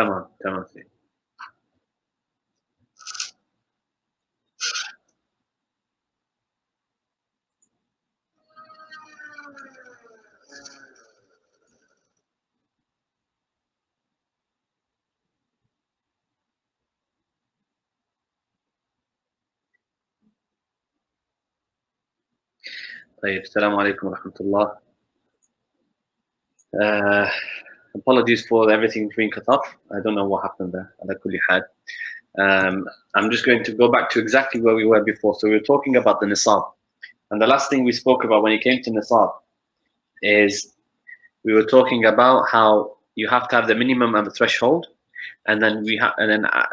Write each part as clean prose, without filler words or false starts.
تمام تمام. طيب السلام عليكم ورحمة الله. Apologies for everything being cut off. I don't know what happened there. على كل حال. I'm just going to go back to exactly where we were before. So we were talking about the nisab. And the last thing we spoke about when it came to nisab is we were talking about how you have to have the minimum and the threshold. And then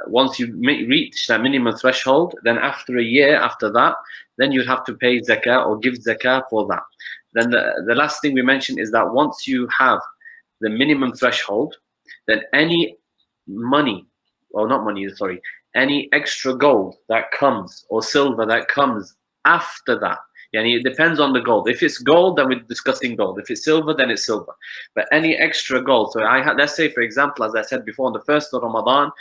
once you reach that minimum threshold, then after a year after that, then you'd have to pay zakah or give zakah for that. Then the last thing we mentioned is that once you have the minimum threshold, then any any extra gold that comes or silver that comes after that, it depends on the gold. If it's gold, then we're discussing gold. If it's silver, then it's silver. But any extra gold, so let's say, for example, as I said before, on the 1st of Ramadan,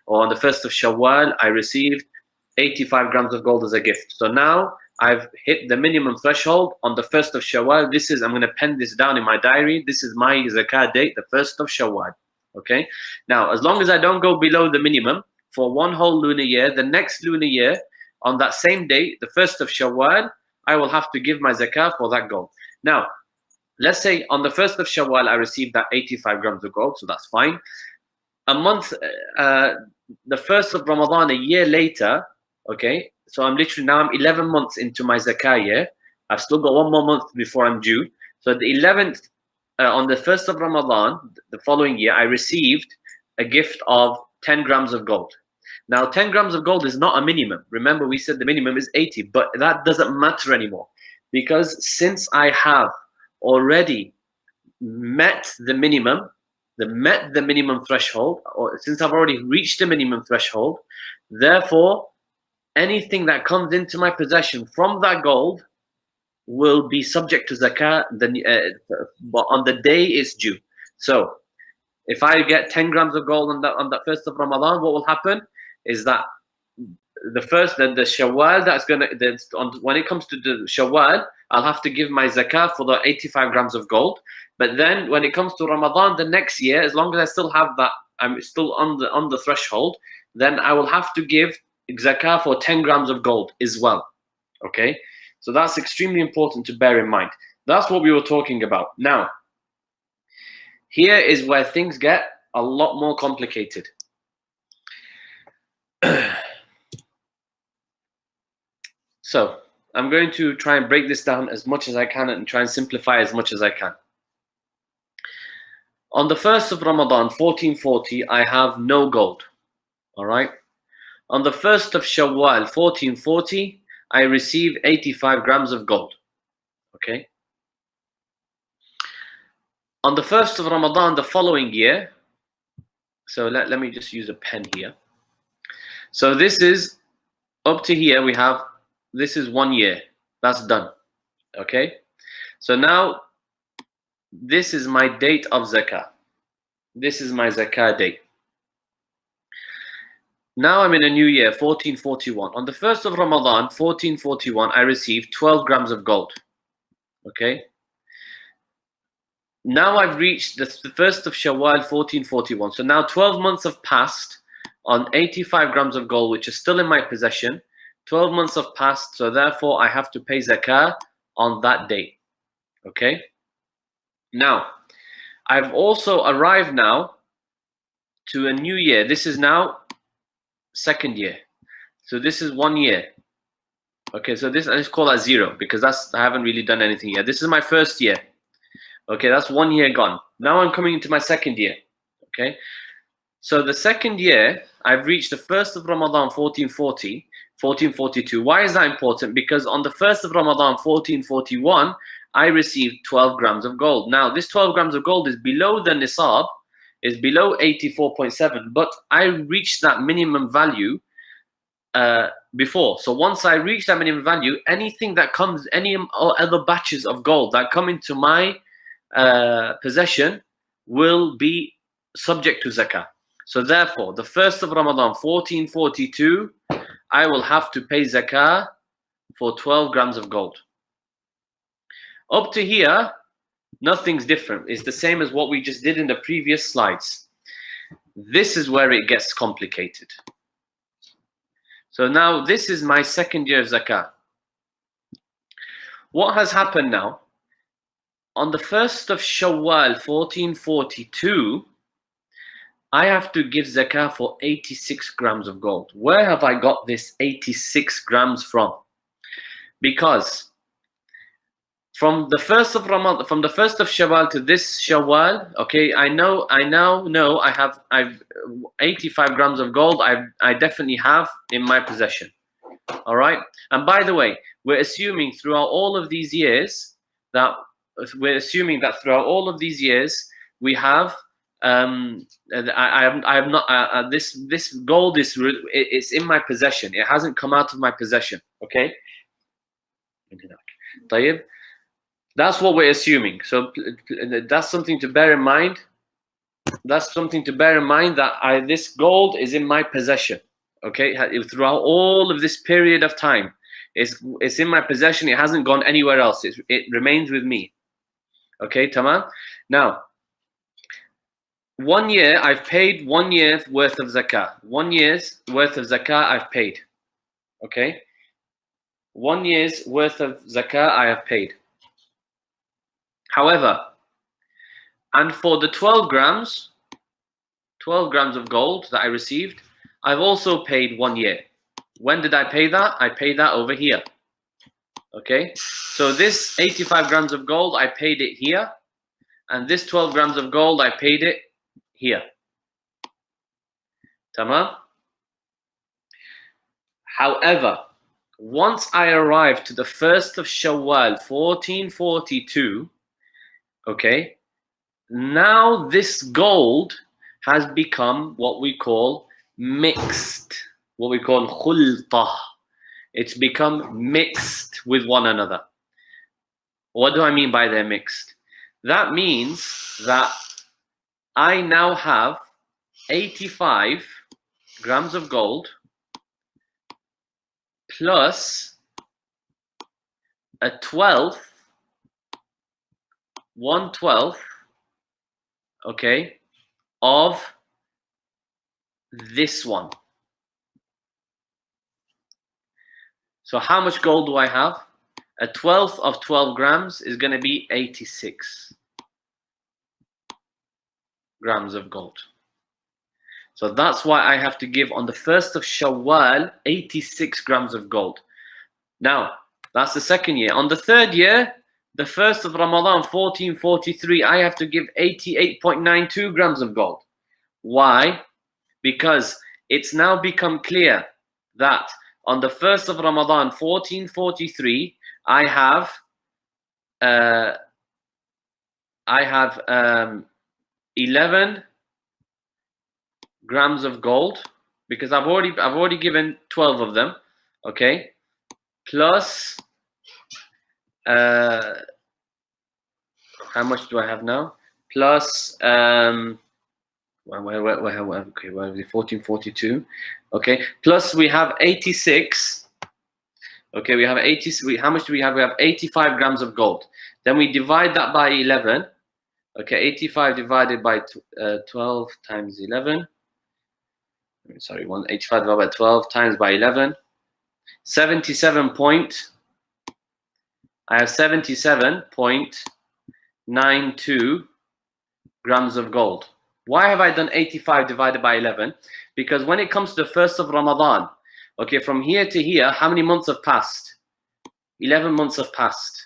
or on the 1st of Shawwal, I received 85 grams of gold as a gift. So now I've hit the minimum threshold on the 1st of Shawwal. I'm going to pen this down in my diary. This is my zakah date, the 1st of Shawwal. Okay. Now, as long as I don't go below the minimum for one whole lunar year, the next lunar year, on that same date, the 1st of Shawwal, I will have to give my zakah for that gold. Now, let's say on the 1st of Shawwal, I received that 85 grams of gold, so that's fine. A month, the 1st of Ramadan, a year later, okay, so I'm 11 months into my zakah year. I've still got one more month before I'm due. So the 11th, on the 1st of Ramadan, the following year, I received a gift of 10 grams of gold. Now, 10 grams of gold is not a minimum. Remember, we said the minimum is 80, but that doesn't matter anymore, because since I have already met the minimum threshold, or since I've already reached the minimum threshold, therefore, anything that comes into my possession from that gold will be subject to zakah on the day it's due. So, if I get 10 grams of gold on that 1st of Ramadan, what will happen is that the Shawwal, when it comes to the Shawwal, I'll have to give my zakah for the 85 grams of gold. But then when it comes to Ramadan the next year, as long as I still have that, I'm still on the threshold, then I will have to give zakah for 10 grams of gold as well. Okay? So that's extremely important to bear in mind. That's what we were talking about. Now, here is where things get a lot more complicated. So, I'm going to try and break this down as much as I can and try and simplify as much as I can. On the 1st of Ramadan, 1440, I have no gold. All right? On the 1st of Shawwal, 1440, I receive 85 grams of gold. Okay? On the 1st of Ramadan, the following year, so let me just use a pen here. So this is, up to here, this is 1 year. That's done. Okay? So now, this is my date of zakah. This is my zakah date. Now I'm in a new year, 1441. On the 1st of Ramadan, 1441, I received 12 grams of gold. Okay? Now I've reached the 1st of Shawwal, 1441. So now 12 months have passed on 85 grams of gold, which is still in my possession. 12 months have passed, so therefore I have to pay zakah on that date. Okay? Now, I've also arrived now to a new year. This is now second year. So this is 1 year. Okay, so this, let's call that 0, because I haven't really done anything yet. This is my first year. Okay, that's 1 year gone. Now I'm coming into my second year. Okay, so the second year, I've reached the 1st of Ramadan, 1442. Why is that important? Because on the 1st of Ramadan, 1441, I received 12 grams of gold. Now, this 12 grams of gold is below the nisab, is below 84.7, but I reached that minimum value before. So once I reach that minimum value, anything that comes, any other batches of gold that come into my possession will be subject to zakah. So therefore, the 1st of Ramadan, 1442, I will have to pay zakah for 12 grams of gold. Up to here, nothing's different. It's the same as what we just did in the previous slides. This is where it gets complicated. So now this is my second year of zakah. What has happened now? On the 1st of Shawwal, 1442, I have to give zakah for 86 grams of gold. Where have I got this 86 grams from? Because from the 1st of Ramadan, from the 1st of Shawwal to this Shawwal, okay, I now know I've 85 grams of gold. I definitely have in my possession. All right. And by the way, we're assuming throughout all of these years that we have I have not this gold it's in my possession. It hasn't come out of my possession. Okay. That's what we're assuming. So that's something to bear in mind. That's something to bear in mind, that this gold is in my possession. Okay, throughout all of this period of time, it's in my possession. It hasn't gone anywhere else. It remains with me. Okay, tamam. Now, 1 year I've paid 1 year's worth of zakah. 1 year's worth of zakah I've paid. Okay, 1 year's worth of zakah I have paid. However, and for the 12 grams of gold that I received, I've also paid 1 year. When did I pay that? I paid that over here. Okay, so this 85 grams of gold, I paid it here, and this 12 grams of gold, I paid it here. Tamam? However, once I arrived to the 1st of Shawwal, 1442, okay, now this gold has become what we call mixed, what we call khulta. It's become mixed with one another. What do I mean by they're mixed? That means that I now have 85 grams of gold plus a 1/12, okay, of this one. So how much gold do I have? A 1/12 of 12 grams is going to be 86 grams of gold. So that's why I have to give on the 1st of Shawwal 86 grams of gold. Now, that's the second year. On the third year, the 1st of Ramadan, 1443, I have to give 88.92 grams of gold. Why? Because it's now become clear that on the 1st of Ramadan, 1443, I have 11 grams of gold, because I've already given 12 of them, okay, plus how much do I have now? Plus okay, 1442, okay, plus we have 86. Okay, we have 80. How much do we have? We have 85 grams of gold. Then we divide that by 11. Okay, 85 divided by 12 times 11. Sorry, 185 divided by 12 times by 11. 77.92 grams of gold. Why have I done 85 divided by 11? Because when it comes to the 1st of Ramadan, okay, from here to here, how many months have passed? 11 months have passed.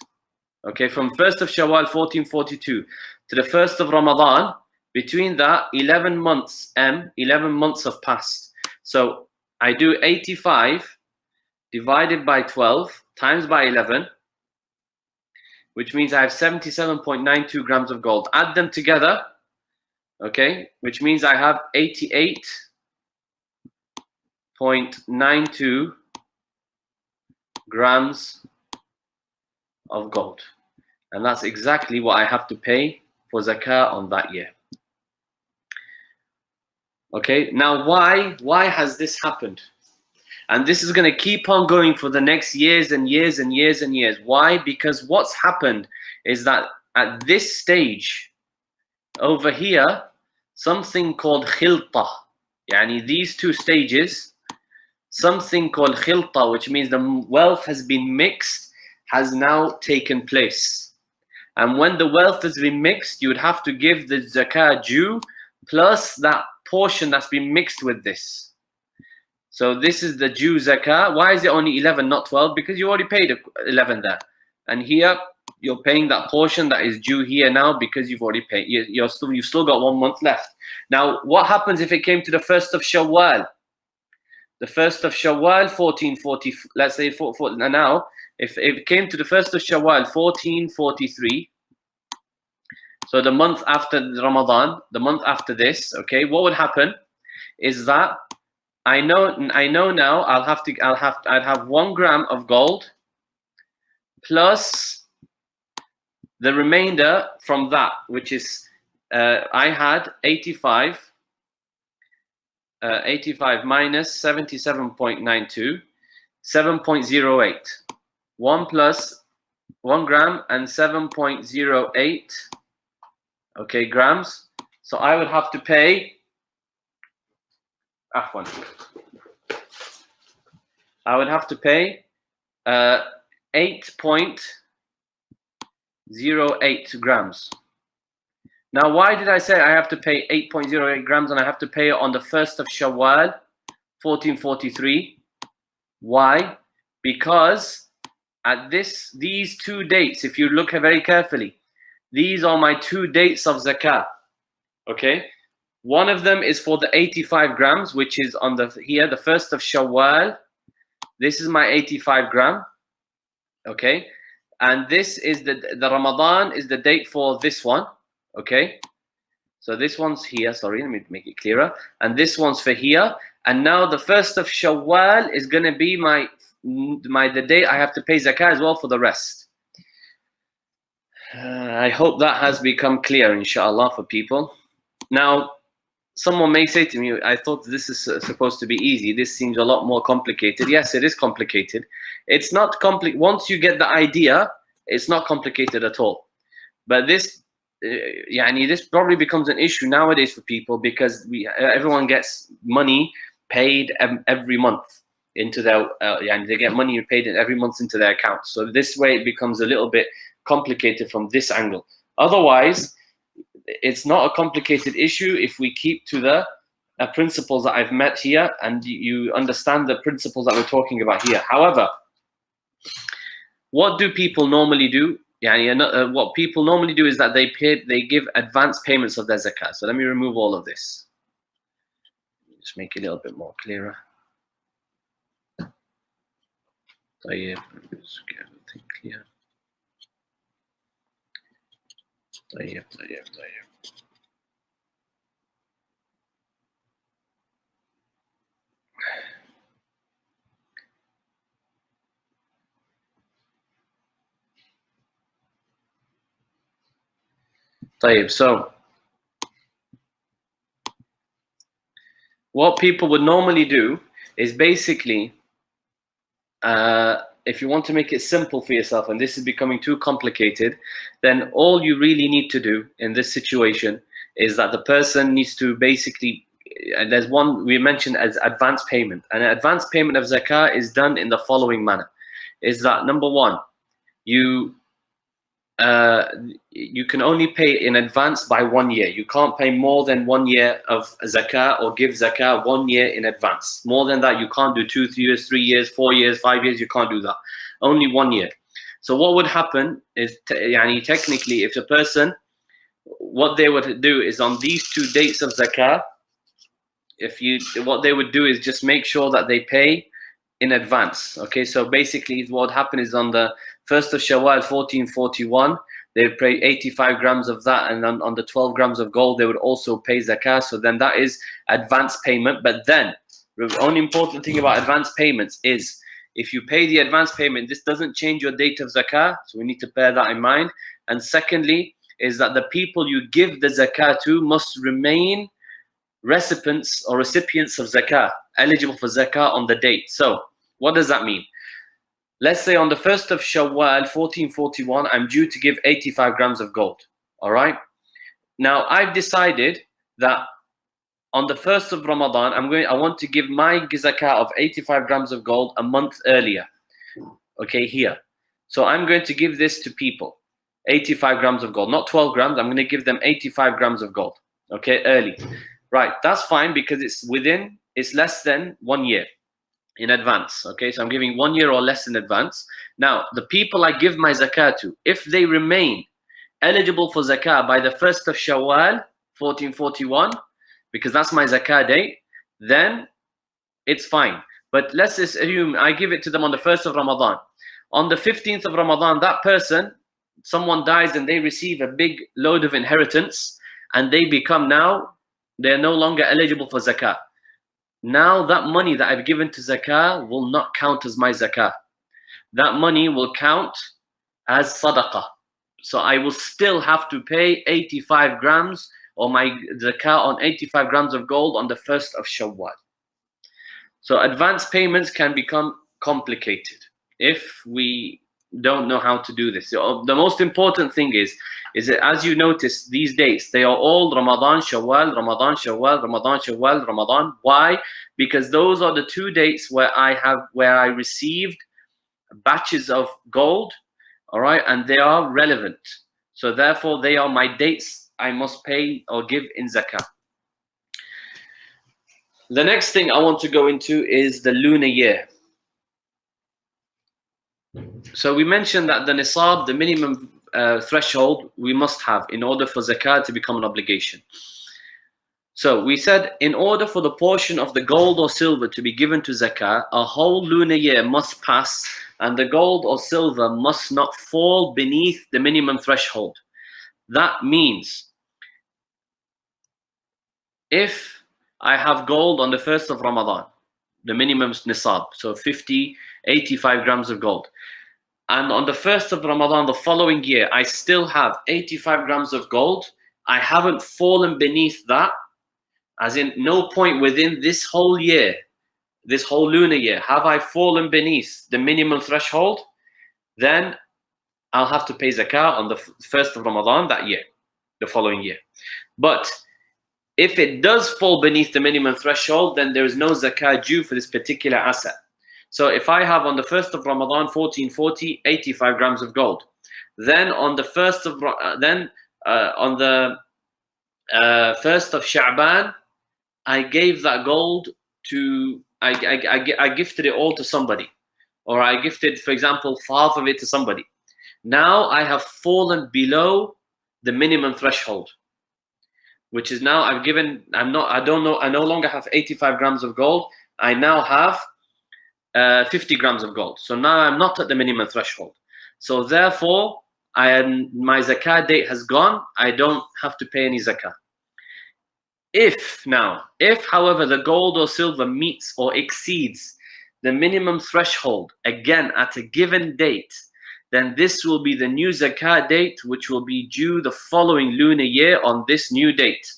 Okay, from 1st of Shawwal 1442 to the 1st of Ramadan, between that 11 months have passed. So I do 85 divided by 12 times by 11, which means I have 77.92 grams of gold. Add them together, okay, which means I have 88.92 grams of gold. And that's exactly what I have to pay for zakah on that year. Okay, now why has this happened? And this is going to keep on going for the next years and years and years and years. Why? Because what's happened is that at this stage over here, something called khilta, yani these two stages, something called khilta, which means the wealth has been mixed, has now taken place. And when the wealth has been mixed, you would have to give the zakah due plus that portion that's been mixed with this. So this is the due zakah. Why is it only 11, not 12? Because you already paid 11 there. And here, you're paying that portion that is due here now because you've already paid. You've still got 1 month left. Now, what happens if it came to the 1st of Shawwal? The 1st of Shawwal, 1440, let's say now, if it came to the 1st of Shawwal, 1443, so the month after Ramadan, the month after this, okay, what would happen is that I know now I'd have 1 gram of gold plus the remainder from that, which is I had 85 minus 77.92, 7.08. 1 plus 1 gram and 7.08, okay, grams. So I would have to pay, I would have to pay 8.08 grams. Now, why did I say I have to pay 8.08 grams and I have to pay it on the 1st of Shawwal, 1443? Why? Because at these 2 dates, if you look very carefully, these are my 2 dates of zakah. Okay? One of them is for the 85 grams, which is on the 1st of Shawwal. This is my 85 gram. Okay? And this is the Ramadan is the date for this one. Okay, so this one's here. Sorry, let me make it clearer. And this one's for here. And now the 1st of Shawwal is going to be the day I have to pay zakah as well for the rest. I hope that has become clear, inshallah, for people. Now, someone may say to me, I thought this is supposed to be easy. This seems a lot more complicated. Yes, it is complicated. It's not complicated. Once you get the idea, it's not complicated at all. But this probably becomes an issue nowadays for people because everyone gets money paid every month into their they get money paid every month into their account. So this way it becomes a little bit complicated from this angle. Otherwise, it's not a complicated issue if we keep to the principles that I've met here and you understand the principles that we're talking about here. However, what do people normally do? What people normally do is that they give advance payments of their zakah. So let me remove all of this. Just make it a little bit more clearer. Let's get everything clear. So what people would normally do is basically, if you want to make it simple for yourself and this is becoming too complicated, then all you really need to do in this situation is that the person needs to basically, there's one we mentioned as advance payment. And an advance payment of zakah is done in the following manner. Is that number one, you can only pay in advance by 1 year. You can't pay more than 1 year of zakah or give zakah 1 year in advance. More than that, you can't do 2 years, 3 years, 4 years, 5 years. You can't do that. Only 1 year. So what would happen is, technically, if the person, what they would do is on these 2 dates of zakah, what they would do is just make sure that they pay in advance. Okay, so basically what would happen is on the 1st of Shawwal 1441, they would pay 85 grams of that, and on the 12 grams of gold they would also pay zakah. So then that is advance payment. But then the only important thing about advance payments is if you pay the advance payment, this doesn't change your date of zakah, so we need to bear that in mind. And secondly is that the people you give the zakah to must remain recipients of zakah, eligible for zakah on the date. So what does that mean? Let's say on the 1st of Shawwal 1441, I'm due to give 85 grams of gold. All right. Now I've decided that on the 1st of Ramadan, I want to give my zakah of 85 grams of gold a month earlier. Okay, here. So I'm going to give this to people, 85 grams of gold, not 12 grams. I'm going to give them 85 grams of gold. Okay, early. Right, that's fine because it's less than 1 year in advance. Okay, so I'm giving 1 year or less in advance. Now, the people I give my zakah to, if they remain eligible for zakah by the 1st of Shawwal 1441, because that's my zakah date, then it's fine. But let's assume I give it to them on the 1st of Ramadan. On the 15th of Ramadan, that person, someone dies and they receive a big load of inheritance, and they're no longer eligible for zakah. Now that money that I've given to zakah will not count as my zakah. That money will count as sadaqah. So I will still have to pay 85 grams or my zakah on 85 grams of gold on the 1st of Shawwal. So advance payments can become complicated if we don't know how to do this. So the most important thing is that, as you notice, these dates, they are all Ramadan, Shawwal, Ramadan, Shawwal, Ramadan, Shawwal, Ramadan. Why? Because those are the 2 dates where I received batches of gold, all right, and they are relevant. So therefore, they are my dates I must pay or give in zakah. The next thing I want to go into is the lunar year. So we mentioned that the nisab, the minimum threshold we must have in order for zakah to become an obligation. So we said in order for the portion of the gold or silver to be given to zakah, a whole lunar year must pass and the gold or silver must not fall beneath the minimum threshold. That means if I have gold on the 1st of Ramadan, the minimum nisab, so 85 grams of gold, and on the 1st of Ramadan the following year, I still have 85 grams of gold, I haven't fallen beneath that, as in no point within this whole year, this whole lunar year, have I fallen beneath the minimum threshold, then I'll have to pay zakah on the 1st of Ramadan that year, the following year. But if it does fall beneath the minimum threshold, then there is no zakah due for this particular asset. So if I have on the 1st of Ramadan 1440 85 grams of gold, then on the 1st of on the 1st of Sha'ban, I gave that gold to I gifted it all to somebody, or I gifted, for example, half of it to somebody. Now I have fallen below the minimum threshold, which is now I no longer have 85 grams of gold. I now have 50 grams of gold. So now I'm not at the minimum threshold. So therefore, my zakah date has gone. I don't have to pay any zakah. If, however, the gold or silver meets or exceeds the minimum threshold, again at a given date, then this will be the new zakah date, which will be due the following lunar year on this new date.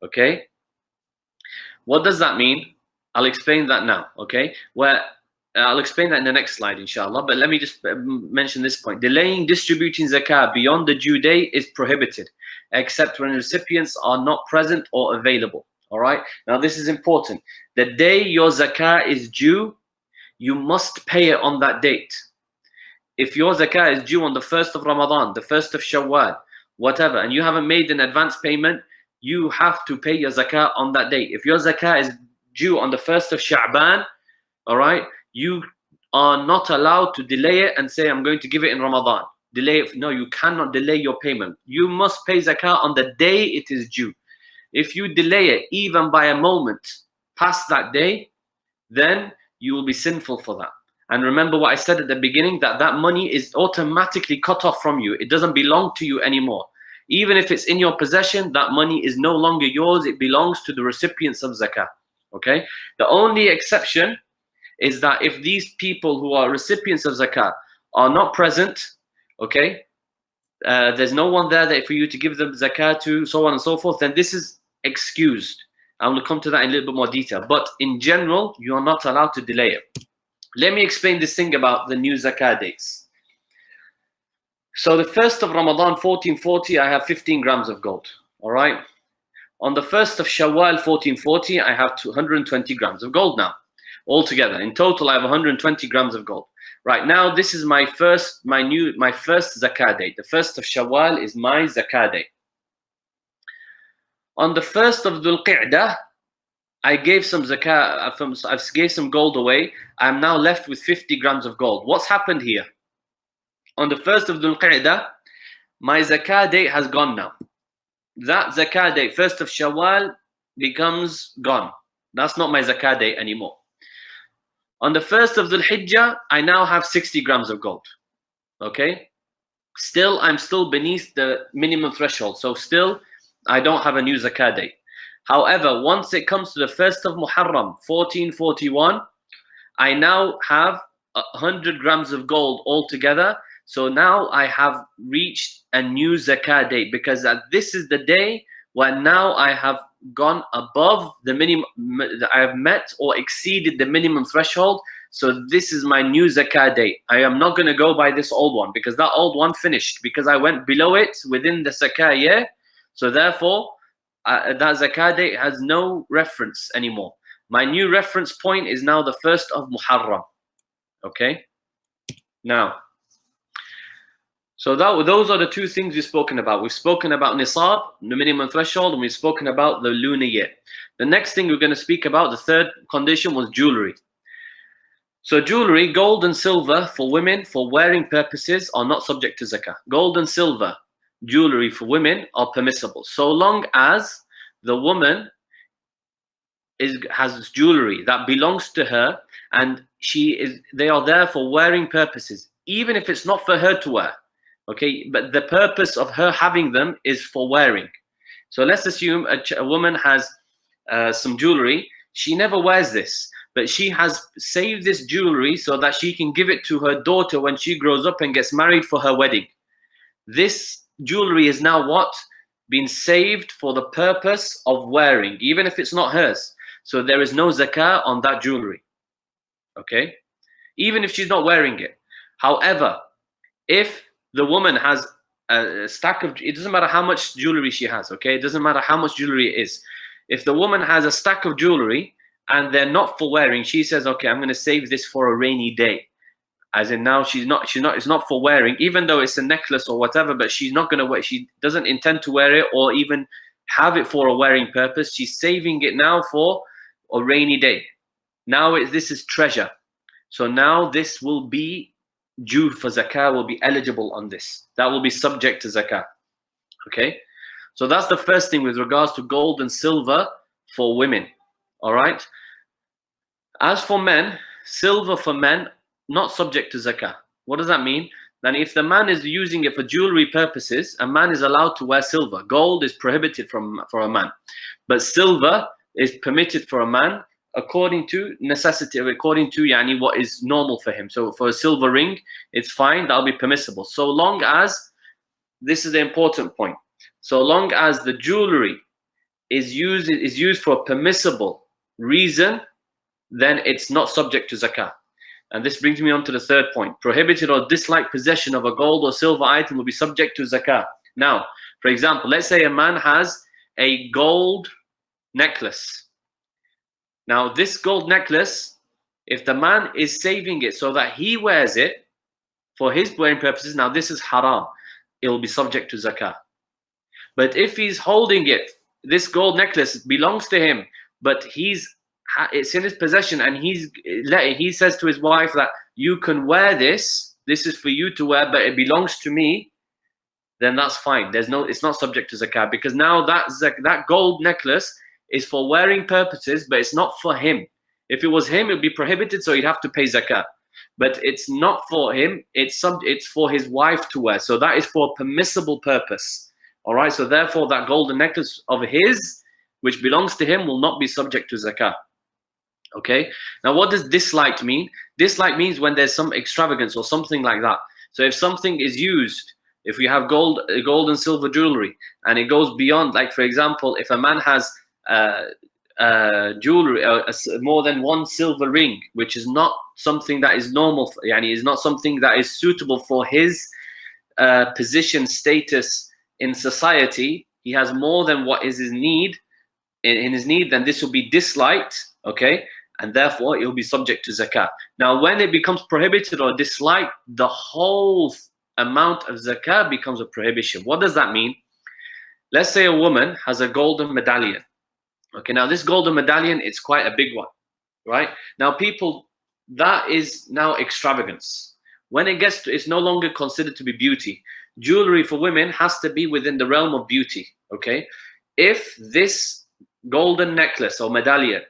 Okay? What does that mean? I'll explain that now. Okay? I'll explain that in the next slide, inshallah. But let me just mention this point. Delaying distributing zakah beyond the due date is prohibited, except when recipients are not present or available. All right? Now, this is important. The day your zakah is due, you must pay it on that date. If your zakah is due on the 1st of Ramadan, the 1st of Shawwal, whatever, and you haven't made an advance payment, you have to pay your zakah on that date. If your zakah is due on the 1st of Sha'ban, all right, you are not allowed to delay it and say, I'm going to give it in Ramadan. Delay it. No, you cannot delay your payment. You must pay zakah on the day it is due. If you delay it even by a moment past that day, then you will be sinful for that. And remember what I said at the beginning, that money is automatically cut off from you. It doesn't belong to you anymore. Even if it's in your possession, that money is no longer yours. It belongs to the recipients of zakah. Okay? The only exception is that if these people who are recipients of zakah are not present, okay, there's no one there that for you to give them zakah to, so on and so forth, then this is excused. I'm going to come to that in a little bit more detail. But in general, you are not allowed to delay it. Let me explain this thing about the new zakah dates. So the 1st of Ramadan, 1440, I have 15 grams of gold. All right. On the 1st of Shawwal, 1440, I have 220 grams of gold now. Altogether, in total, I have 120 grams of gold. Right now, this is my first zakah date. The 1st of Shawwal is my zakah date. On the 1st of Dhul Qa'dah, I gave some zakah, I gave some gold away. I'm now left with 50 grams of gold. What's happened here? On the 1st of Dhul Qa'dah, my zakah date has gone now. That zakah date, 1st of Shawwal, becomes gone. That's not my zakah date anymore. On the 1st of Dhul Hijjah, I now have 60 grams of gold. Okay? Still, I'm still beneath the minimum threshold. So still, I don't have a new zakah date. However, once it comes to the 1st of Muharram, 1441, I now have 100 grams of gold altogether. So now I have reached a new zakah date, because this is the day when now I have gone above the minimum, I have met or exceeded the minimum threshold. So this is my new zakah date. I am not going to go by this old one, because that old one finished, because I went below it within the zakah year. So therefore, that zakah date has no reference anymore. My new reference point is now the 1st of Muharram. Okay? Now, so those are the two things we've spoken about. We've spoken about nisab, the minimum threshold, and we've spoken about the lunar year. The next thing we're going to speak about, the third condition, was jewelry. So jewelry, gold and silver for women for wearing purposes are not subject to zakah. Gold and silver jewelry for women are permissible, so long as the woman has jewelry that belongs to her and they are there for wearing purposes, even if it's not for her to wear. Okay, but the purpose of her having them is for wearing. So let's assume a woman has some jewelry. She never wears this, but she has saved this jewelry so that she can give it to her daughter when she grows up and gets married for her wedding. This jewelry is now what? Been saved for the purpose of wearing, even if it's not hers. So there is no zakah on that jewelry. Okay, even if she's not wearing it. However, if the woman has a stack of, it doesn't matter how much jewelry she has, okay? It doesn't matter how much jewelry it is. If the woman has a stack of jewelry and they're not for wearing, she says, okay, I'm going to save this for a rainy day. As in now it's not for wearing, even though it's a necklace or whatever, but she's not going to wear, she doesn't intend to wear it or even have it for a wearing purpose. She's saving it now for a rainy day. Now this is treasure. So now this will be due for zakah, will be eligible on this. That will be subject to zakah. Okay, so that's the first thing with regards to gold and silver for women. All right, as for men, silver for men not subject to zakah. What does that mean? Then if the man is using it for jewelry purposes, a man is allowed to wear silver. Gold is prohibited for a man, but silver is permitted for a man according to necessity, according to what is normal for him. So for a silver ring, it's fine, that'll be permissible. So long as, this is the important point, so long as the jewelry is used for a permissible reason, then it's not subject to zakah. And this brings me on to the third point. Prohibited or disliked possession of a gold or silver item will be subject to zakah. Now, for example, let's say a man has a gold necklace. Now, this gold necklace, if the man is saving it so that he wears it for his wearing purposes, now this is haram. It will be subject to zakah. But if he's holding it, this gold necklace belongs to him, but it's in his possession, and he says to his wife that you can wear this is for you to wear, but it belongs to me, then that's fine. It's not subject to zakah, because now that gold necklace is for wearing purposes, but it's not for him. If it was him, it would be prohibited, so he'd have to pay zakah. But it's not for him, it's for his wife to wear. So that is for a permissible purpose. All right, so therefore that golden necklace of his, which belongs to him, will not be subject to zakah. Okay, now what does disliked mean? Disliked means when there's some extravagance or something like that. So if something is used, if we have gold and silver jewelry, and it goes beyond, like for example, if a man has jewelry, more than one silver ring, which is not something that is normal, is not something that is suitable for his position, status in society, he has more than what is his need, in his need, then this will be disliked, okay? And therefore, it will be subject to zakah. Now, when it becomes prohibited or disliked, the whole amount of zakah becomes a prohibition. What does that mean? Let's say a woman has a golden medallion. Okay, now this golden medallion, it's quite a big one, right? Now people, that is now extravagance. When it gets to, it's no longer considered to be beauty. Jewelry for women has to be within the realm of beauty, okay? If this golden necklace or medallion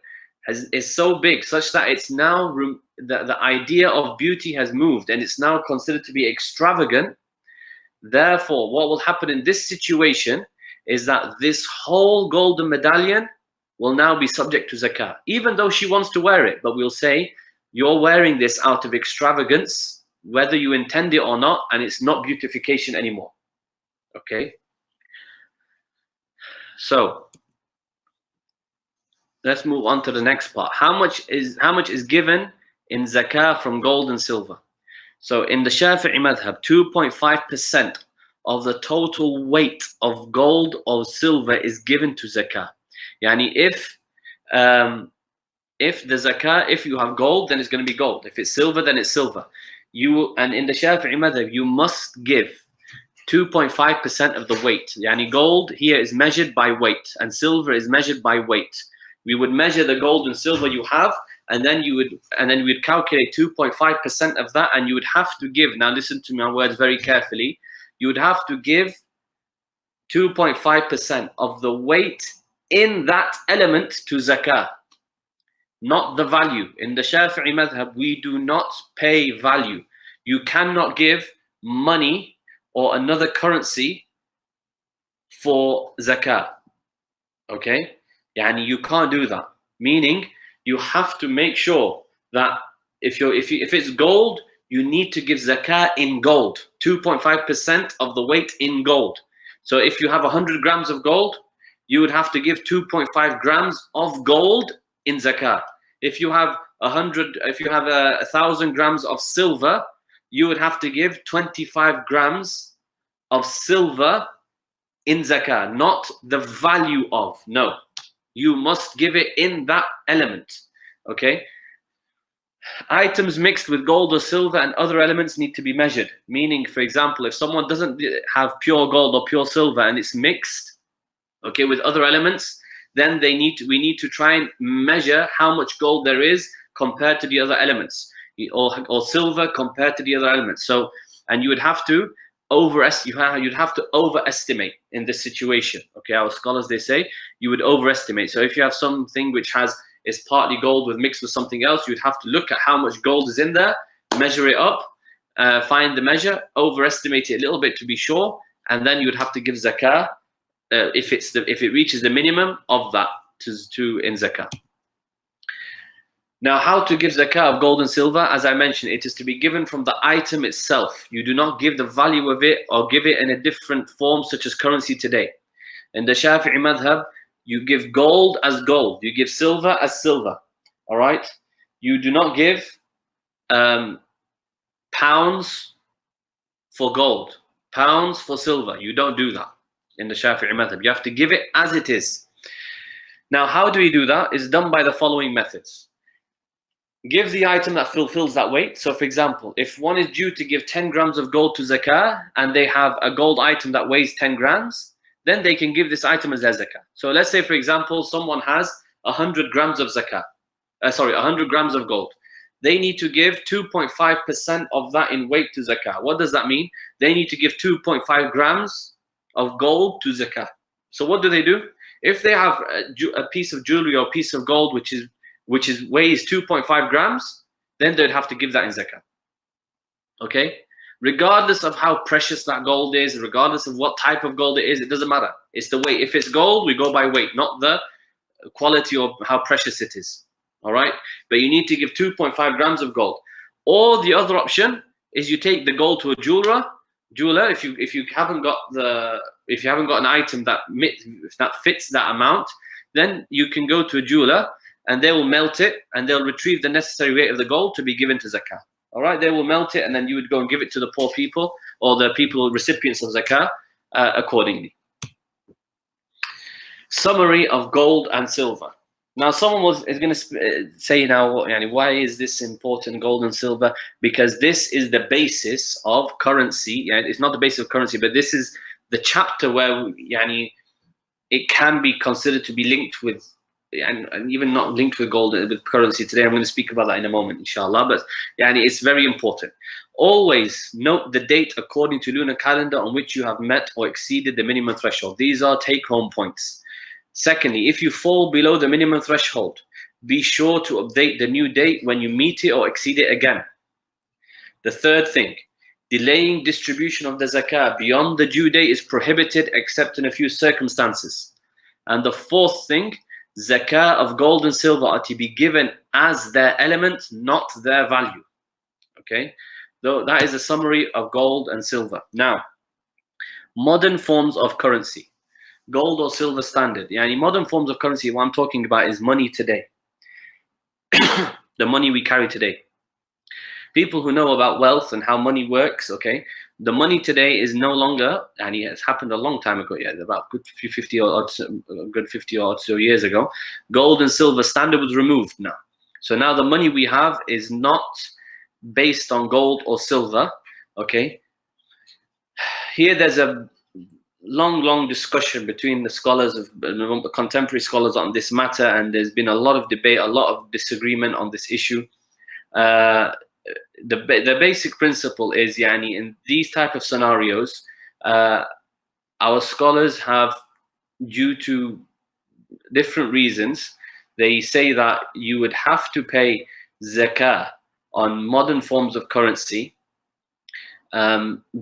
is so big such that it's now, the idea of beauty has moved and it's now considered to be extravagant, therefore what will happen in this situation is that this whole golden medallion will now be subject to zakah, even though she wants to wear it. But we'll say, you're wearing this out of extravagance, whether you intend it or not, and it's not beautification anymore. Okay? So, let's move on to the next part. How much is given in zakah from gold and silver? So, in the Shaafi'i Madhab, 2.5% of the total weight of gold or silver is given to zakah. Yani if the zakah, if you have gold, then it's going to be gold. If it's silver, then it's silver. And in the Shaafi'i Madhab, you must give 2.5% of the weight. Yani gold here is measured by weight, and silver is measured by weight. We would measure the gold and silver you have, and then we'd calculate 2.5% of that, and you would have to give. Now listen to my words very carefully. You would have to give 2.5% of the weight in that element to zakah, not the value. In the Shaafi'i Madhab, we do not pay value. You cannot give money or another currency for zakah. Okay? Yani you can't do that. Meaning, you have to make sure that if it's gold, you need to give zakah in gold, 2.5% of the weight in gold. So if you have 100 grams of gold, you would have to give 2.5 grams of gold in zakah. If you have 1,000 grams of silver, you would have to give 25 grams of silver in zakah, not the value of. No, you must give it in that element. Okay? Items mixed with gold or silver and other elements need to be measured. Meaning, for example, if someone doesn't have pure gold or pure silver and it's mixed, okay, with other elements, then we need to try and measure how much gold there is compared to the other elements, or silver compared to the other elements. So, and you would have to overestimate in this situation. Okay, our scholars, they say you would overestimate. So if you have something which is partly gold mixed with something else, you'd have to look at how much gold is in there, measure it up, find the measure, overestimate it a little bit to be sure, and then you would have to give zakah if it reaches the minimum of that to in zakah. Now, how to give zakah of gold and silver? As I mentioned, it is to be given from the item itself. You do not give the value of it or give it in a different form such as currency today. In the Shaafi'i Madhab, you give gold as gold. You give silver as silver. All right? You do not give pounds for gold, pounds for silver. You don't do that in the Shaafi'i Madhab. You have to give it as it is. Now, how do we do that? It's done by the following methods. Give the item that fulfills that weight. So, for example, if one is due to give 10 grams of gold to zakah and they have a gold item that weighs 10 grams, then they can give this item as their zakah. So let's say, for example, someone has 100 grams of zakah. 100 grams of gold. They need to give 2.5% of that in weight to zakah. What does that mean? They need to give 2.5 grams of gold to zakah. So what do? If they have a piece of jewelry or a piece of gold which weighs 2.5 grams, then they'd have to give that in zakah. Okay? Regardless of how precious that gold is, regardless of what type of gold it is, it doesn't matter. It's the weight. If it's gold, we go by weight, not the quality or how precious it is. All right? But you need to give 2.5 grams of gold. Or the other option is you take the gold to a jeweler. If you haven't got an item that fits that amount, then you can go to a jeweler and they will melt it and they'll retrieve the necessary weight of the gold to be given to zakah. All right, they will melt it and then you would go and give it to the poor people or the people recipients of zakah accordingly. Summary of gold and silver. Now, someone is going to say now, why is this important, gold and silver? Because this is the basis of currency. It's not the basis of currency, but this is the chapter where it can be considered to be linked with, and even not linked with gold, with currency today. I'm going to speak about that in a moment, inshallah. But it's very important. Always note the date according to lunar calendar on which you have met or exceeded the minimum threshold. These are take-home points. Secondly, if you fall below the minimum threshold, be sure to update the new date when you meet it or exceed it again. The third thing, delaying distribution of the zakah beyond the due date is prohibited except in a few circumstances. And the fourth thing, zakah of gold and silver are to be given as their element, not their value. Okay, so that is a summary of gold and silver. Now, modern forms of currency. Gold or silver standard. Modern forms of currency, what I'm talking about is money today. The money we carry today. People who know about wealth and how money works, okay, the money today is no longer, and it has happened a long time ago, about good 50 or so years ago, gold and silver standard was removed now. So now the money we have is not based on gold or silver, okay. Here there's a long discussion between the scholars of contemporary scholars on this matter, and there's been a lot of debate, a lot of disagreement on this issue. The basic principle is, in these type of scenarios, our scholars have, due to different reasons, they say that you would have to pay zakah on modern forms of currency.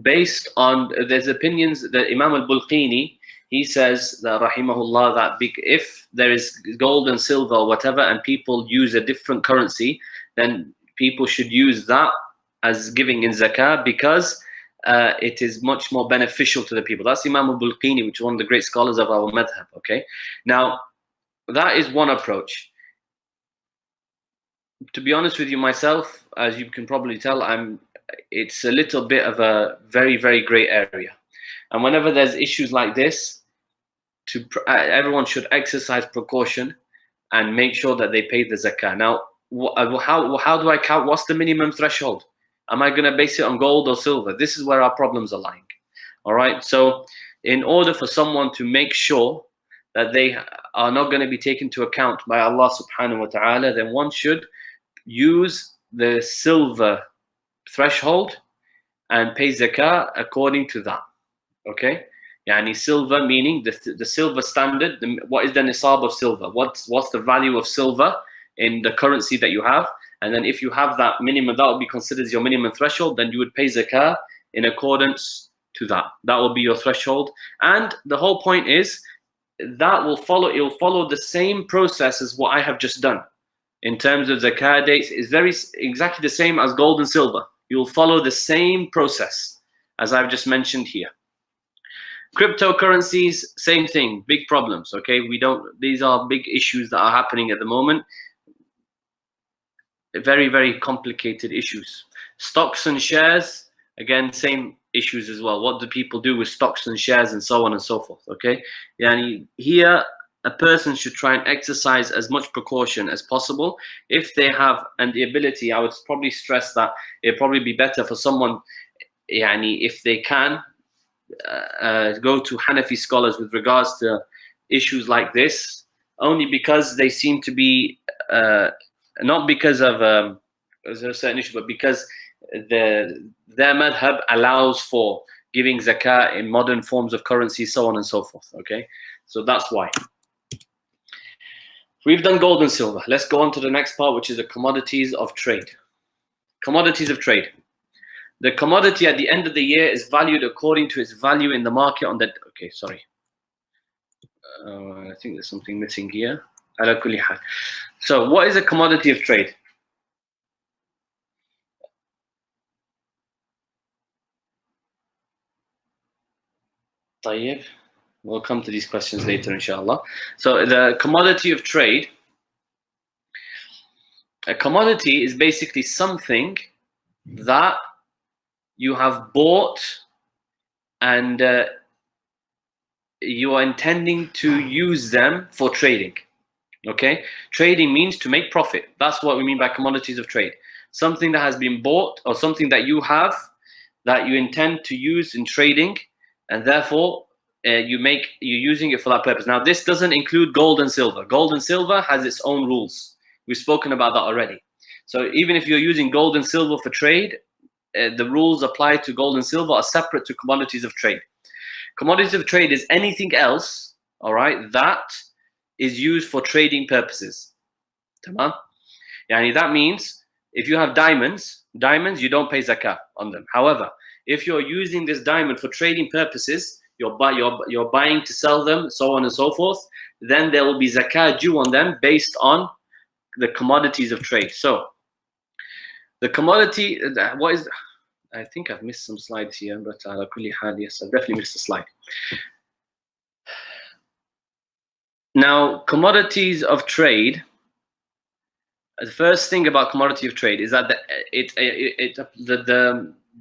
Based on, there's opinions that Imam al-Bulqini, he says that, rahimahullah, that if there is gold and silver or whatever and people use a different currency, then people should use that as giving in zakah because it is much more beneficial to the people. That's Imam al-Bulqini, which is one of the great scholars of our madhab, okay? Now, that is one approach. To be honest with you, myself, as you can probably tell, it's a little bit of a very gray area, and whenever there's issues like this, everyone should exercise precaution and make sure that they pay the zakah. Now, how do I count? What's the minimum threshold? Am I going to base it on gold or silver? This is where our problems are lying. All right. So, in order for someone to make sure that they are not going to be taken into account by Allah subhanahu wa ta'ala, then one should use the silver threshold and pay zakah according to that. Okay, silver meaning the silver standard. What is the nisab of silver? What's the value of silver in the currency that you have? And then if you have that minimum, that will be considered as your minimum threshold. Then you would pay zakah in accordance to that. That will be your threshold. And the whole point is that will follow. It will follow the same process as what I have just done. In terms of zakah dates, is exactly the same as gold and silver. You'll follow the same process as I've just mentioned here. Cryptocurrencies, same thing, big problems, okay? These are big issues that are happening at the moment. Very complicated issues. Stocks and shares, again, same issues as well. What do people do with stocks and shares and so on and so forth, okay? Here, a person should try and exercise as much precaution as possible. If they have the ability, I would probably stress that it'd probably be better for someone, if they can, go to Hanafi scholars with regards to issues like this, only because they seem to be, not because of a certain issue, but because their madhab allows for giving zakah in modern forms of currency, so on and so forth, okay? So that's why. We've done gold and silver. Let's go on to the next part, which is the commodities of trade. Commodities of trade. The commodity at the end of the year is valued according to its value in the market on the... Okay, sorry. I think there's something missing here. Ala kulli hal. So what is a commodity of trade? طيب. We'll come to these questions later, inshallah. So the commodity of trade, a commodity is basically something that you have bought and you are intending to use them for trading. Okay, trading means to make profit. That's what we mean by commodities of trade. Something that has been bought or something that you have that you intend to use in trading, and therefore you're using it for that purpose. Now, this doesn't include gold and silver. Gold and silver has its own rules. We've spoken about that already. So even if you're using gold and silver for trade, the rules applied to gold and silver are separate to commodities of trade. Commodities of trade is anything else, all right, that is used for trading purposes. Tamam? Yani that means if you have diamonds, you don't pay zakah on them. However, if you're using this diamond for trading purposes, you're buying to sell them, so on and so forth, then there will be zakah due on them based on the commodities of trade. So the commodity, what is, I think I've missed some slides here, but yes, I've definitely missed a slide. Now, commodities of trade, the first thing about commodity of trade is that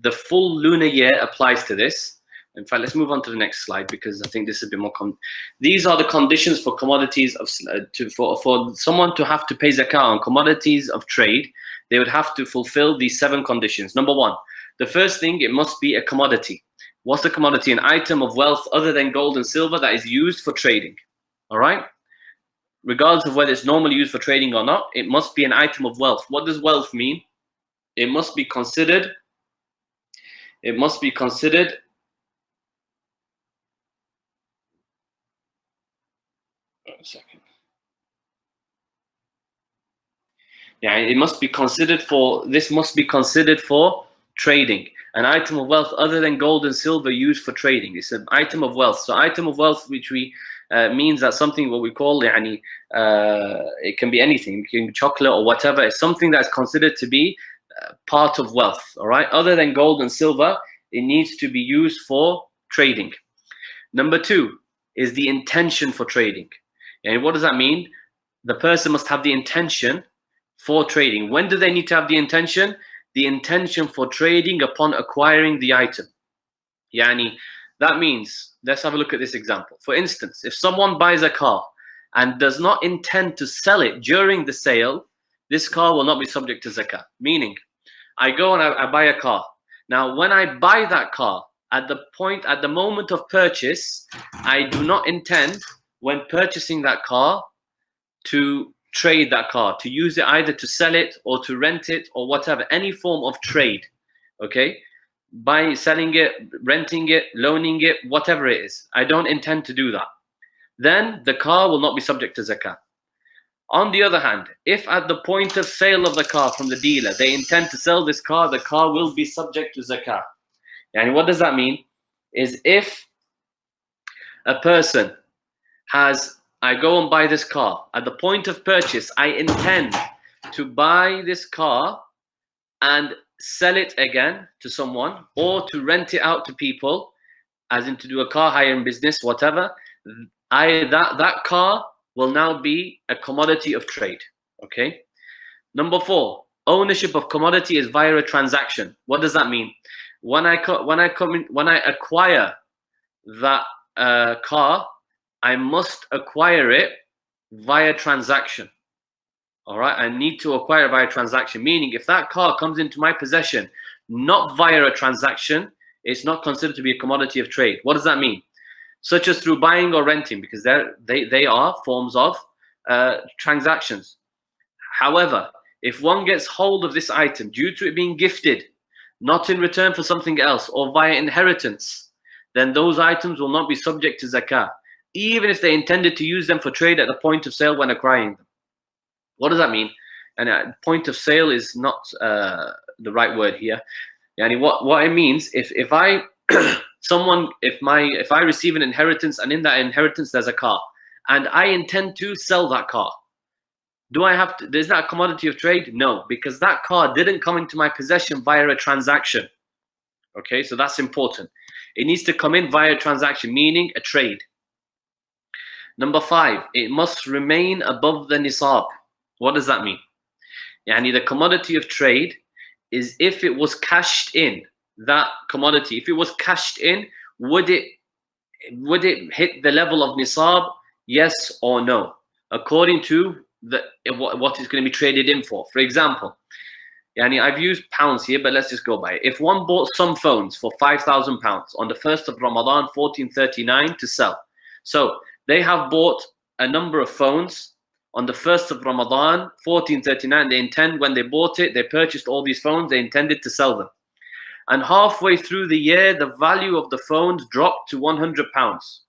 the full lunar year applies to this. In fact, let's move on to the next slide because I think this is a bit more common. These are the conditions for commodities of for someone to have to pay zakah on commodities of trade. They would have to fulfill these 7 conditions. Number 1, the first thing, it must be a commodity. What's the commodity? An item of wealth other than gold and silver that is used for trading. All right? Regardless of whether it's normally used for trading or not, it must be an item of wealth. What does wealth mean? It must be considered. It must be considered. A second. Yeah, it must be considered for. This must be considered for trading. An item of wealth other than gold and silver used for trading. It's an item of wealth. So item of wealth, which we means that something what we call it can be anything, it can be chocolate or whatever. It's something that's considered to be part of wealth. All right, other than gold and silver, it needs to be used for trading. Number 2 is the intention for trading. And what does that mean? The person must have the intention for trading. When do they need to have the intention? The intention for trading upon acquiring the item. Yani, that means, let's have a look at this example. For instance, if someone buys a car and does not intend to sell it during the sale, this car will not be subject to zakah. Meaning, I go and I buy a car. Now, when I buy that car, at the moment of purchase, I do not intend, when purchasing that car, to trade that car, to use it either to sell it or to rent it or whatever, any form of trade. Okay? Buying, selling it, renting it, loaning it, whatever it is. I don't intend to do that. Then the car will not be subject to zakah. On the other hand, if at the point of sale of the car from the dealer, they intend to sell this car, the car will be subject to zakah. And what does that mean? Is if a person has, I go and buy this car, at the point of purchase, I intend to buy this car and sell it again to someone or to rent it out to people, as in to do a car hiring business, whatever, that car will now be a commodity of trade. Okay. Number 4, ownership of commodity is via a transaction. What does that mean? When I acquire that car, I must acquire it via transaction. All right, I need to acquire it via transaction. Meaning, if that car comes into my possession not via a transaction, it's not considered to be a commodity of trade. What does that mean? Such as through buying or renting, because they are forms of transactions. However, if one gets hold of this item due to it being gifted, not in return for something else, or via inheritance, then those items will not be subject to zakah, even if they intended to use them for trade at the point of sale when acquiring them. What does that mean? And point of sale is not the right word here. Yani what it means, if I if I receive an inheritance and in that inheritance there's a car and I intend to sell that car, do I have to, is that a commodity of trade? No, because that car didn't come into my possession via a transaction. Okay, so that's important. It needs to come in via a transaction, meaning a trade. Number 5, it must remain above the nisab. What does that mean? Yani the commodity of trade is if it was cashed in, that commodity, if it was cashed in, would it hit the level of nisab? Yes or no? According to what it's going to be traded in for. For example, yani I've used pounds here, but let's just go by it. If one bought some phones for £5,000 on the 1st of Ramadan 1439 to sell, so they have bought a number of phones on the 1st of Ramadan 1439. They intend, when they bought it, they purchased all these phones, they intended to sell them. And halfway through the year, the value of the phones dropped to £100.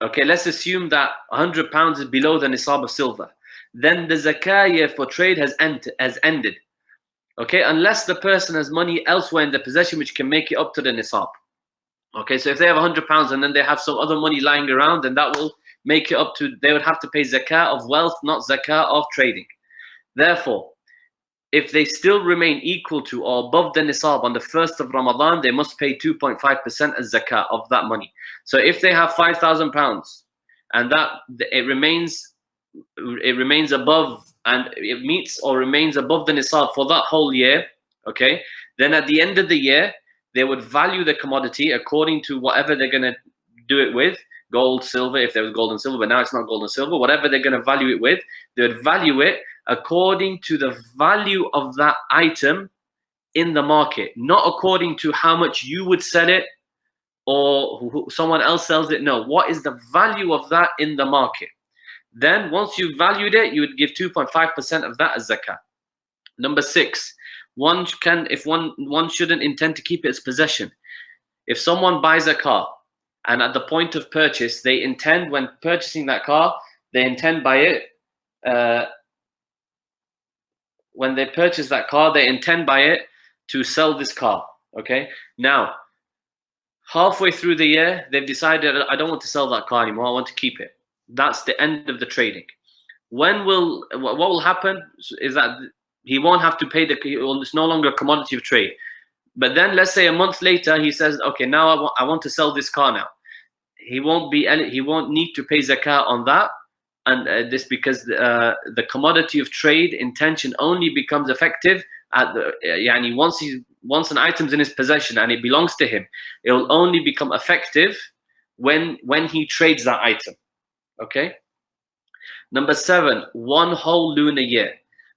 Okay, let's assume that £100 is below the nisab of silver. Then the zakah year for trade has ended. Okay, unless the person has money elsewhere in their possession which can make it up to the nisab. Okay, so if they have £100 and then they have some other money lying around, then that will make it up to, they would have to pay zakah of wealth, not zakah of trading. Therefore, if they still remain equal to or above the nisab on the 1st of Ramadan, they must pay 2.5% as zakah of that money. So if they have £5,000 and that it remains above, and it meets or remains above the nisab for that whole year, okay, then at the end of the year, they would value the commodity according to whatever they're going to do it with, gold, silver, if there was gold and silver, but now it's not gold and silver, whatever they're going to value it with, they would value it according to the value of that item in the market, not according to how much you would sell it or someone else sells it. No, what is the value of that in the market? Then once you valued it, you would give 2.5% of that as zakah. Number 6, one shouldn't intend to keep it as possession. If someone buys a car and at the point of purchase, they intend, when purchasing that car, they intend by it, when they purchase that car, they intend by it to sell this car. Okay, now halfway through the year, they've decided, I don't want to sell that car anymore, I want to keep it. That's the end of the trading. What will happen is that he won't have to pay it's no longer a commodity of trade. But then let's say a month later, he says, okay, now I want to sell this car now. He won't need to pay zakah on that. And this because the commodity of trade intention only becomes effective at the once an item's in his possession and it belongs to him, it will only become effective when he trades that item. Okay. Number 7, 1 whole lunar year.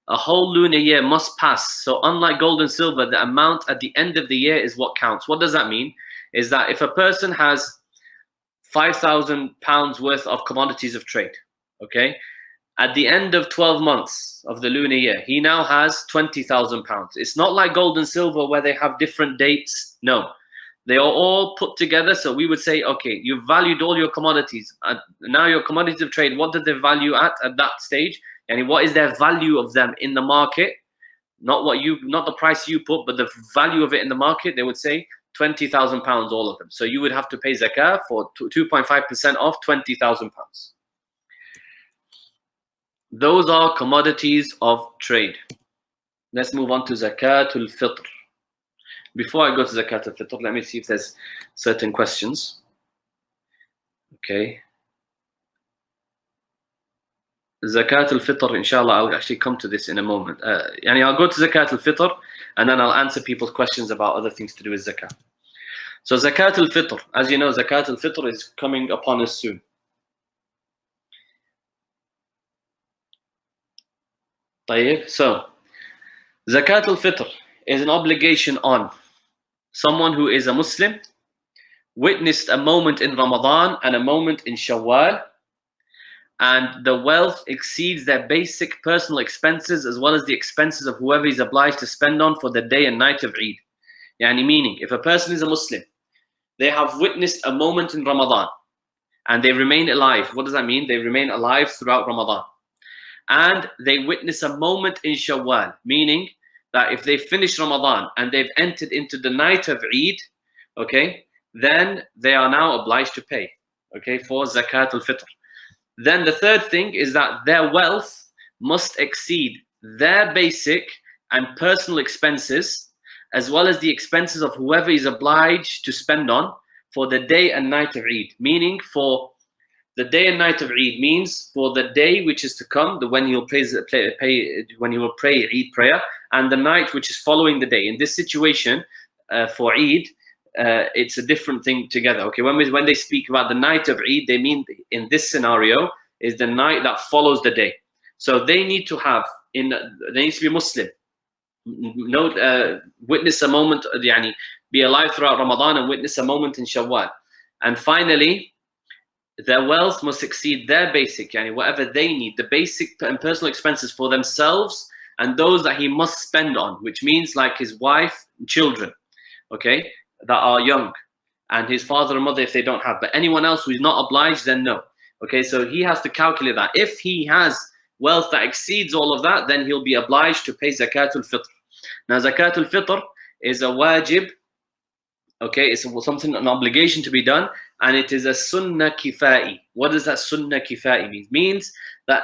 A whole lunar year must pass. So unlike gold and silver, the amount at the end of the year is what counts. What does that mean? Is that if a person has £5,000 worth of commodities of trade, okay, at the end of 12 months of the lunar year, he now has £20,000. It's not like gold and silver where they have different dates. No, they are all put together. So we would say, okay, you've valued all your commodities. Now your commodities of trade, what did they value at that stage? And what is their value of them in the market? Not the price you put, but the value of it in the market. They would say £20,000, all of them. So you would have to pay zakah for 2.5% of £20,000. Those are commodities of trade. Let's move on to zakatul fitr. Before I go to zakatul fitr, let me see if there's certain questions. Okay. Zakatul fitr, inshallah, I'll actually come to this in a moment. I'll go to zakatul fitr and then I'll answer people's questions about other things to do with zakah. So zakatul fitr, as you know, zakatul fitr is coming upon us soon. So zakatul fitr is an obligation on someone who is a Muslim, witnessed a moment in Ramadan and a moment in Shawwal, and the wealth exceeds their basic personal expenses as well as the expenses of whoever is obliged to spend on for the day and night of Eid. Meaning, if a person is a Muslim, they have witnessed a moment in Ramadan and they remain alive. What does that mean? They remain alive throughout Ramadan. And they witness a moment in Shawwal, meaning that if they finish Ramadan and they've entered into the night of Eid, okay, then they are now obliged to pay, okay, for zakatul fitr. Then the third thing is that their wealth must exceed their basic and personal expenses, as well as the expenses of whoever is obliged to spend on for the day and night of Eid. Meaning, for The day and night of Eid means for the day which is to come, when he will when he will pray Eid prayer, and the night which is following the day. In this situation, for Eid, it's a different thing together. Okay, when they speak about the night of Eid, they mean in this scenario is the night that follows the day. So they need to have they need to be Muslim. Witness a moment, be alive throughout Ramadan and witness a moment in Shawwal. And finally, their wealth must exceed their basic, whatever they need, the basic and personal expenses for themselves and those that he must spend on, which means like his wife, children, okay, that are young, and his father and mother if they don't have. But anyone else who is not obliged, then no. Okay, so he has to calculate that. If he has wealth that exceeds all of that, then he'll be obliged to pay Zakatul Fitr. Now, Zakatul Fitr is a wajib. Okay, it's something, an obligation to be done, and it is a sunnah kifai. What does that sunnah kifai mean? It means that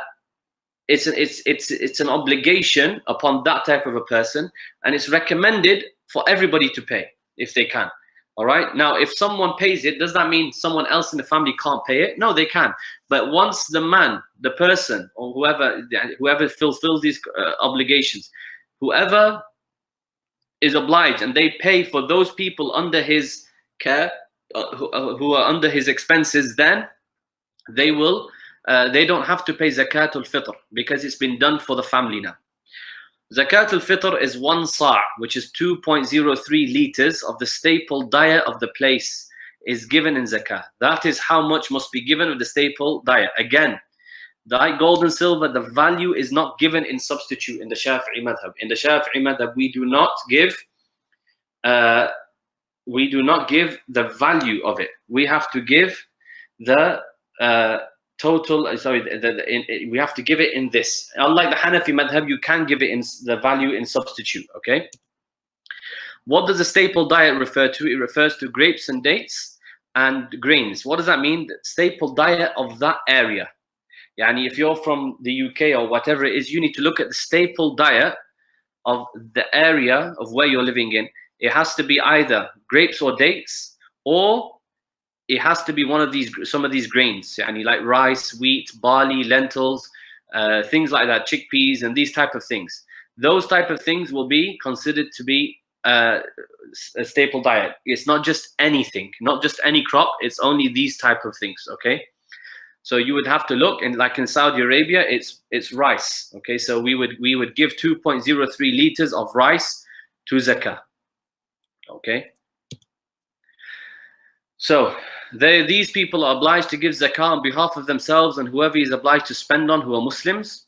it's an obligation upon that type of a person, and it's recommended for everybody to pay if they can. All right. Now, if someone pays it, does that mean someone else in the family can't pay it? No, they can. But once the man, the person, or whoever fulfills these obligations, whoever is obliged and they pay for those people under his care, who are under his expenses, then they don't have to pay Zakatul Fitr because it's been done for the family now. Zakatul Fitr is 1 sa', which is 2.03 liters of the staple diet of the place is given in zakah. That is how much must be given of the staple diet. Again, the gold and silver, the value is not given in substitute in the Shaafi'i Madhab. In the Shaafi'i Madhab, we do not give the value of it. We have to give the we have to give it in this. Unlike the Hanafi Madhab, you can give it in the value in substitute. Okay. What does the staple diet refer to? It refers to grapes and dates and grains. What does that mean? The staple diet of that area. If you're from the UK or whatever it is, you need to look at the staple diet of the area of where you're living in. It has to be either grapes or dates, or it has to be some of these grains, like rice, wheat, barley, lentils, things like that, chickpeas, and these type of things. Those type of things will be considered to be a staple diet. It's not just anything, not just any crop. It's only these type of things. Okay. So you would have to look, and like in Saudi Arabia, it's rice. Okay, so we would give 2.03 liters of rice to zakah. Okay. So these people are obliged to give zakah on behalf of themselves and whoever is obliged to spend on who are Muslims.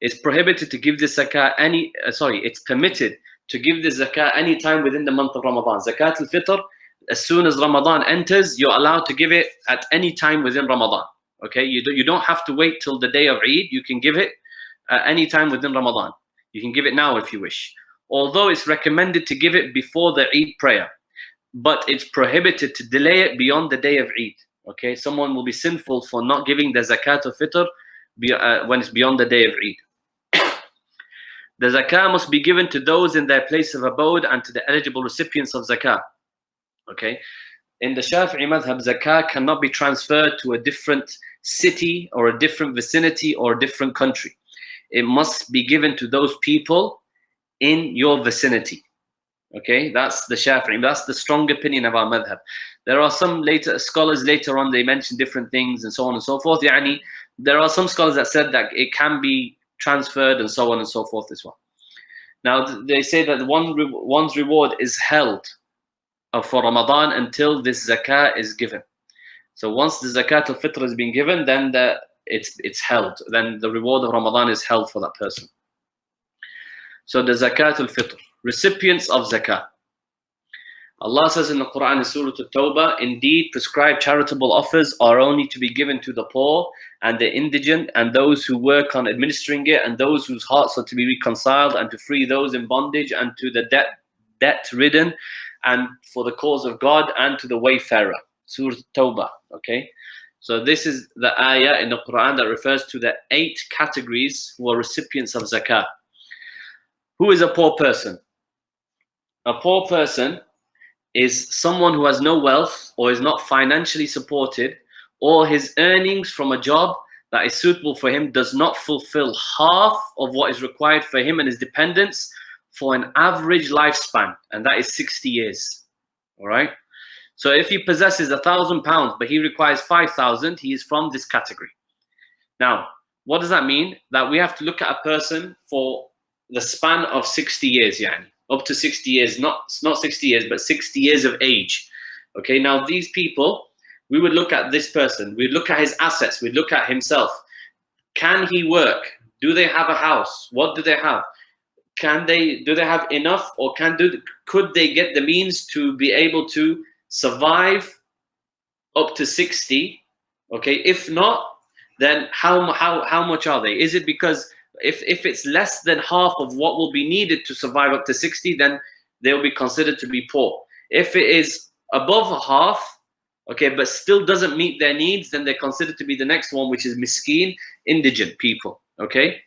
It's prohibited to give this zakah it's permitted to give this zakah any time within the month of Ramadan. Zakat al-Fitr, as soon as Ramadan enters, you're allowed to give it at any time within Ramadan. Okay, you don't have to wait till the day of Eid. You can give it any time within Ramadan. You can give it now if you wish. Although it's recommended to give it before the Eid prayer, but it's prohibited to delay it beyond the day of Eid. Okay, someone will be sinful for not giving the zakat al-fitr when it's beyond the day of Eid. The zakah must be given to those in their place of abode and to the eligible recipients of zakah. Okay, in the Shafi'i Madhab, zakah cannot be transferred to a different city or a different vicinity or a different country. It must be given to those people in your vicinity. Okay, that's the Shafi'i. That's the strong opinion of our madhab. There are some scholars later on, they mention different things and so on and so forth. There are some scholars that said that it can be transferred and so on and so forth as well. Now, they say that one's reward is held for Ramadan until this zakah is given. So once the zakat al-fitr has been given, then it's held. Then the reward of Ramadan is held for that person. So the zakat al-fitr, recipients of zakah. Allah says in the Quran in Surah At-Tawbah, indeed prescribed charitable offers are only to be given to the poor and the indigent and those who work on administering it and those whose hearts are to be reconciled and to free those in bondage and to the debt-ridden and for the cause of God and to the wayfarer. Surah At-Tawbah. Okay, so this is the ayah in the Quran that refers to the 8 categories who are recipients of zakah. Who is a poor person? A poor person is someone who has no wealth or is not financially supported or his earnings from a job that is suitable for him does not fulfill half of what is required for him and his dependents for an average lifespan, and that is 60 years. All right. So if he possesses £1,000, but he requires 5,000, he is from this category. Now, what does that mean? That we have to look at a person for the span of 60 years, yani, up to 60 years, not 60 years, but 60 years of age. Okay, now these people, we would look at this person, we'd look at his assets, we'd look at himself. Can he work? Do they have a house? What do they have? Do they have enough, or could they get the means to be able to survive up to 60? Okay, if not, then how much are they? Is it because if it's less than half of what will be needed to survive up to 60, then they'll be considered to be poor. If it is above half, okay, but still doesn't meet their needs, then they're considered to be the next one, which is miskeen, indigent people. Okay,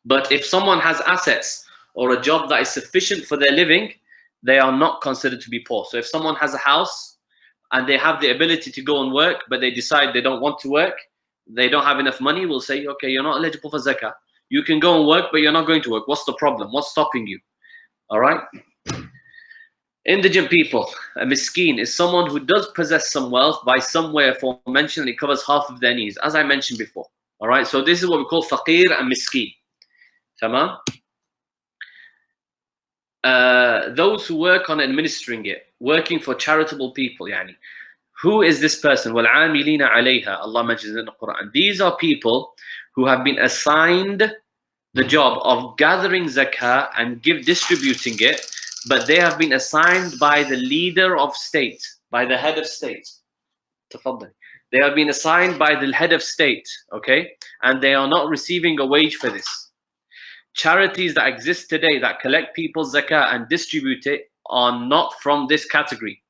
but if someone has assets or a job that is sufficient for their living, they are not considered to be poor. So if someone has a house and they have the ability to go and work, but they decide they don't want to work, they don't have enough money, we'll say, okay, you're not eligible for zakah. You can go and work, but you're not going to work. What's the problem? What's stopping you? All right. Indigent people, a miskeen, is someone who does possess some wealth by some way aforementioned, and it covers half of their needs, as I mentioned before. All right. So this is what we call faqir and miskeen. Tamam. Those who work on administering it, working for charitable people, yani. Who is this person? وَالْعَامِلِينَ عَلَيْهَا, Allah mentions in the Quran. These are people who have been assigned the job of gathering zakah and distributing it, but they have been assigned by the leader of state, by the head of state. They have been assigned by the head of state, okay? And they are not receiving a wage for this. Charities that exist today that collect people's zakah and distribute it are not from this category.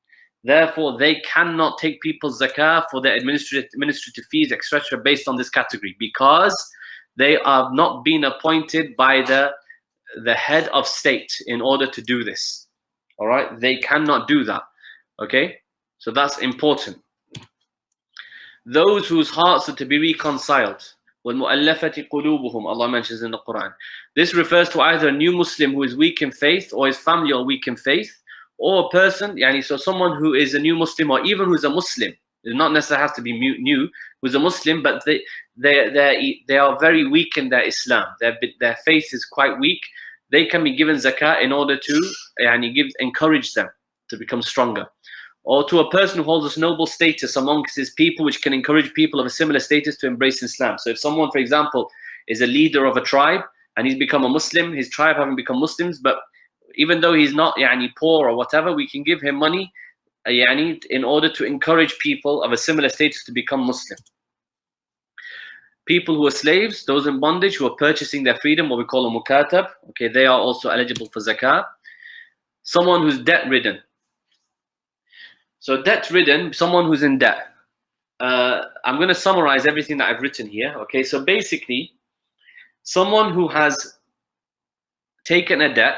Therefore, they cannot take people's zakah for their administrative fees, etc., based on this category, because they have not been appointed by the head of state in order to do this. All right, they cannot do that. Okay, so that's important. Those whose hearts are to be reconciled, وَالْمُؤَلَّفَةِ قُلُوبُهُمْ, Allah mentions in the Quran. This refers to either a new Muslim who is weak in faith, or his family are weak in faith, or a person, yani, so someone who is a new Muslim, or even who's a Muslim, it does not necessarily have to be new, who's a Muslim, but they are very weak in their Islam. Their faith is quite weak. They can be given zakah in order to encourage them to become stronger. Or to a person who holds a noble status amongst his people, which can encourage people of a similar status to embrace Islam. So if someone, for example, is a leader of a tribe and he's become a Muslim, his tribe haven't become Muslims, but even though he's not poor or whatever, we can give him money in order to encourage people of a similar status to become Muslim. People who are slaves, those in bondage who are purchasing their freedom, what we call a mukatab, okay, they are also eligible for zakah. Someone who's debt-ridden. So debt-ridden, someone who's in debt. I'm going to summarize everything that I've written here. Okay, so basically, someone who has taken a debt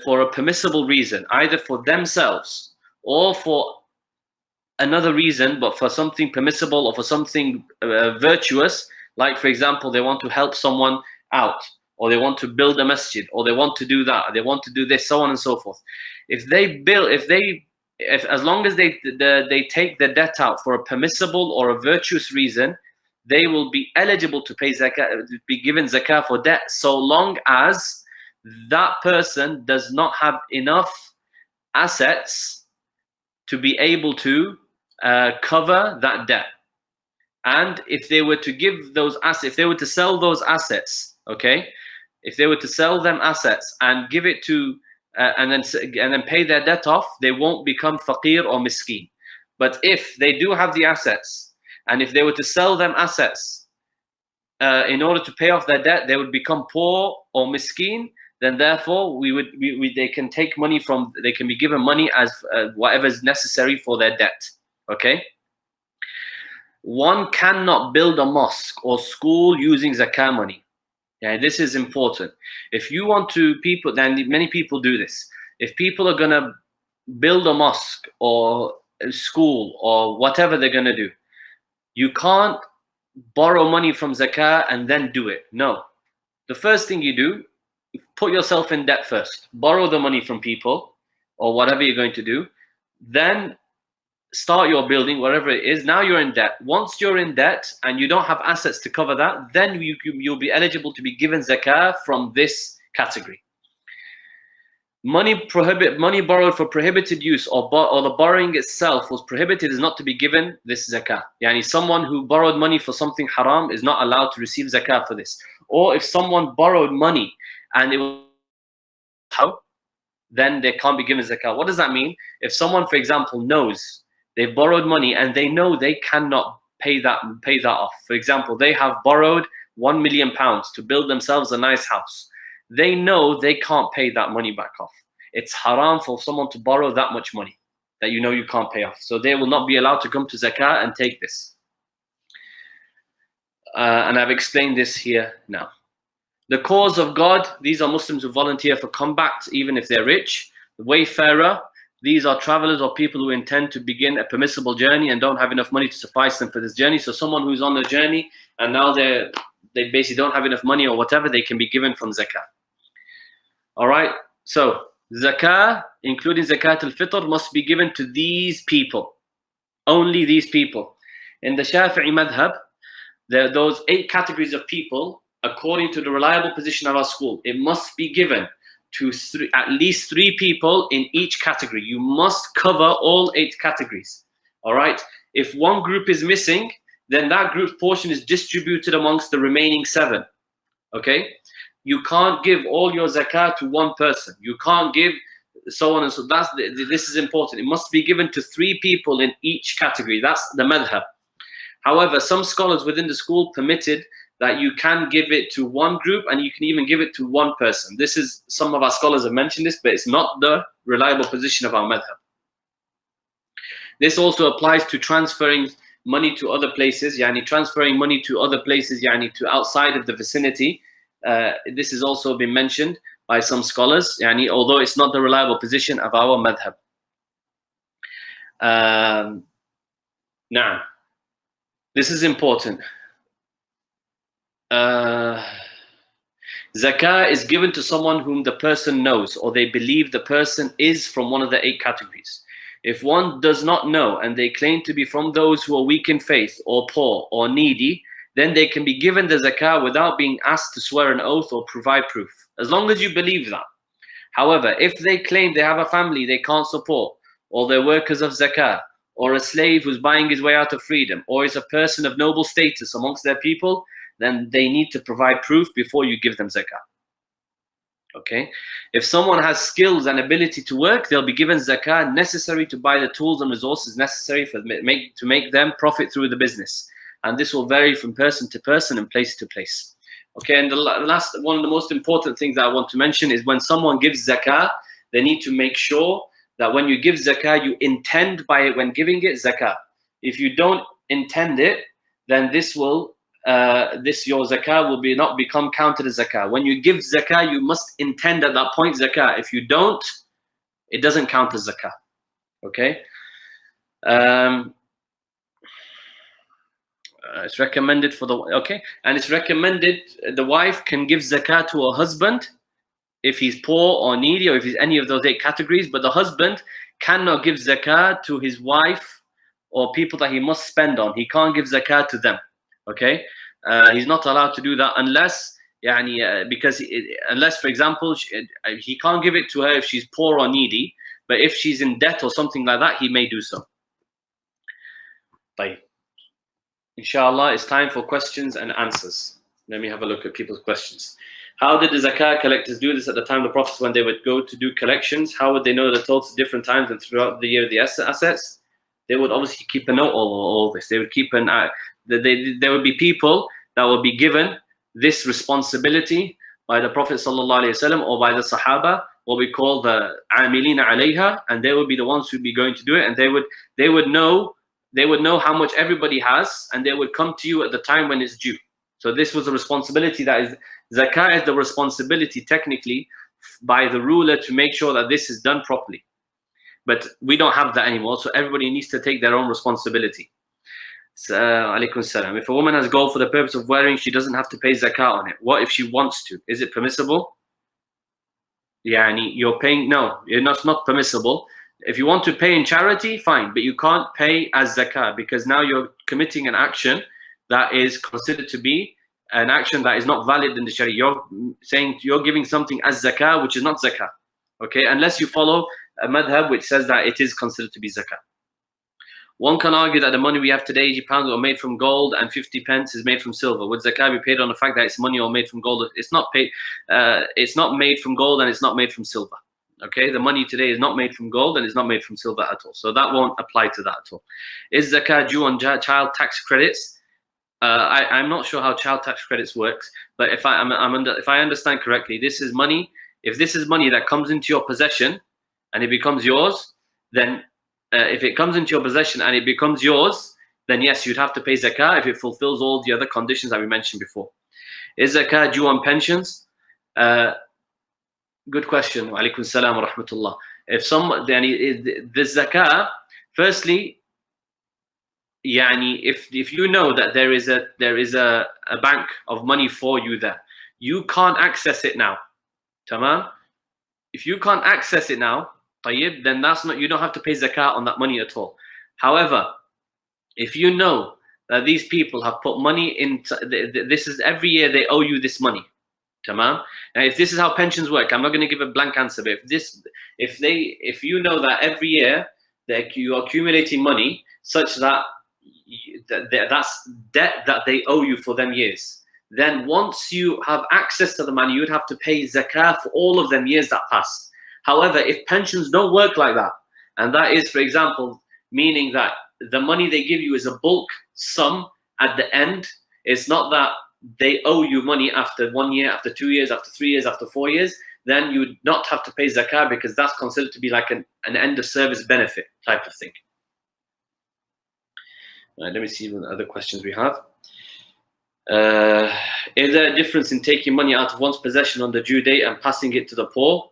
for a permissible reason, either for themselves or for another reason, but for something permissible or for something virtuous, like for example, they want to help someone out, or they want to build a masjid, or they want to do that, or they want to do this, so on and so forth. As long as they take the debt out for a permissible or a virtuous reason, they will be eligible to pay zakah, be given zakah for debt, so long as that person does not have enough assets to be able to cover that debt. And if they were to give those assets, if they were to sell those assets, okay, if they were to sell them assets and give it to and then pay their debt off, they won't become faqir or miskeen. But if they do have the assets, and if they were to sell them assets in order to pay off their debt, they would become poor or miskeen. Then therefore they can take money they can be given money as whatever is necessary for their debt. Okay. One cannot build a mosque or school using zakah money. Yeah, this is important. If you want to then many people do this. If people are gonna build a mosque or a school or whatever they're gonna do, You can't borrow money from zakah and then do it. No. The first thing you do, put yourself in debt first. Borrow the money from people or whatever you're going to do. Then start your building, whatever it is. Now you're in debt. Once you're in debt and you don't have assets to cover that, then you'll be eligible to be given zakah from this category. Money borrowed for prohibited use or the borrowing itself was prohibited is not to be given this zakah. Yani someone who borrowed money for something haram is not allowed to receive zakah for this. Or if someone borrowed money and it was how, then they can't be given zakah. What does that mean? If someone, for example, knows they borrowed money and they know they cannot pay that off. For example, they have borrowed £1 million to build themselves a nice house. They know they can't pay that money back off. It's haram for someone to borrow that much money that you know you can't pay off. So they will not be allowed to come to zakah and take this. And I've explained this here now. The cause of God, these are Muslims who volunteer for combat, even if they're rich. The Wayfarer, these are travelers or people who intend to begin a permissible journey and don't have enough money to suffice them for this journey. So someone who's on a journey and now they basically don't have enough money or whatever, they can be given from zakah. All right, so zakah, including zakat al-fitr, must be given to these people, only these people. In the Shaafi'i Madhab, there are those 8 categories of people, according to the reliable position of our school. It must be given to at least 3 people in each category. You must cover all 8 categories. All right, if one group is missing, then that group's portion is distributed amongst the remaining 7. Okay. You can't give all your zakat to one person. You can't give so on and so. This is important. It must be given to 3 people in each category. That's the madhab. However, some scholars within the school permitted that you can give it to one group and you can even give it to one person. This is, some of our scholars have mentioned this, but it's not the reliable position of our madhab. This also applies to transferring money to other places, yani transferring money to other places, yani to outside of the vicinity. This has also been mentioned by some scholars, yani, although it's not the reliable position of our madhab. Now, this is important. Zakah is given to someone whom the person knows or they believe the person is from one of the 8 categories. If one does not know and they claim to be from those who are weak in faith or poor or needy, then they can be given the zakah without being asked to swear an oath or provide proof, as long as you believe that. However, if they claim they have a family they can't support, or they're workers of zakah, or a slave who's buying his way out of freedom, or is a person of noble status amongst their people, then they need to provide proof before you give them zakah. Okay? If someone has skills and ability to work, they'll be given zakah necessary to buy the tools and resources necessary to make them profit through the business. And this will vary from person to person and place to place. Okay, and the last, one of the most important things that I want to mention is when someone gives zakah, they need to make sure that when you give zakah, you intend by it when giving it zakah. If you don't intend it, then this will, your zakah will not become counted as zakah. When you give zakah, you must intend at that point zakah. If you don't, it doesn't count as zakah. Okay. It's recommended for the and it's recommended the wife can give zakah to her husband if he's poor or needy or if he's any of those 8 categories, but the husband cannot give zakah to his wife or people that he must spend on. He can't give zakah to them. Okay, he's not allowed to do that unless unless, for example, he can't give it to her if she's poor or needy, but if she's in debt or something like that, he may do so. Bye. Inshallah, it's time for questions and answers. Let me have a look at people's questions. How did the zakah collectors do this at the time of the Prophet when they would go to do collections? How would they know the totals at different times and throughout the year of the assets? They would obviously keep a note of all this. They would keep an eye. There would be people that would be given this responsibility by the Prophet ﷺ or by the Sahaba, what we call the amilina alayha, and they would be the ones who would be going to do it, and they would know how much everybody has, and they would come to you at the time when it's due. So this was a responsibility that is, zakah is the responsibility technically by the ruler to make sure that this is done properly. But we don't have that anymore, so everybody needs to take their own responsibility. Alaykum salam. If a woman has gold for the purpose of wearing, she doesn't have to pay zakat on it. What if she wants to? Is it permissible? You're paying. No, it's not permissible. If you want to pay in charity, fine, but you can't pay as zakat because now you're committing an action that is considered to be an action that is not valid in the Sharia. You're saying you're giving something as zakah, which is not zakah. Okay, unless you follow a madhab which says that it is considered to be zakah. One can argue that the money we have today, £80, are made from gold and 50 pence is made from silver. Would zakah be paid on the fact that it's money or made from gold? It's not paid. It's not made from gold and it's not made from silver. Okay, the money today is not made from gold and it's not made from silver at all. So that won't apply to that at all. Is zakah due on child tax credits? I'm not sure how child tax credits works, but if I understand correctly, this is money. If this is money that comes into your possession and it becomes yours, then if it comes into your possession and it becomes yours, then yes, you'd have to pay zakah if it fulfills all the other conditions that we mentioned before. Is zakah due on pensions? Good question. Wa alaikum salam wa rahmatullah. If the zakah, firstly, if you know that there is a bank of money for you there, you can't access it now. Tamam? If you can't access it now, then you don't have to pay zakat on that money at all. However, if you know that these people have put money into this is every year they owe you this money. Tamam? Now if this is how pensions work, I'm not going to give a blank answer, but if you know that every year that you are accumulating money such that that's debt that they owe you for them years, then once you have access to the money, you'd have to pay zakah for all of them years that pass. However, if pensions don't work like that, and that is, for example, meaning that the money they give you is a bulk sum at the end, it's not that they owe you money after 1 year, after 2 years, after 3 years, after 4 years, then you would not have to pay zakah because that's considered to be like an end of service benefit type of thing. Let me see what other questions we have. Is there a difference in taking money out of one's possession on the due date and passing it to the poor?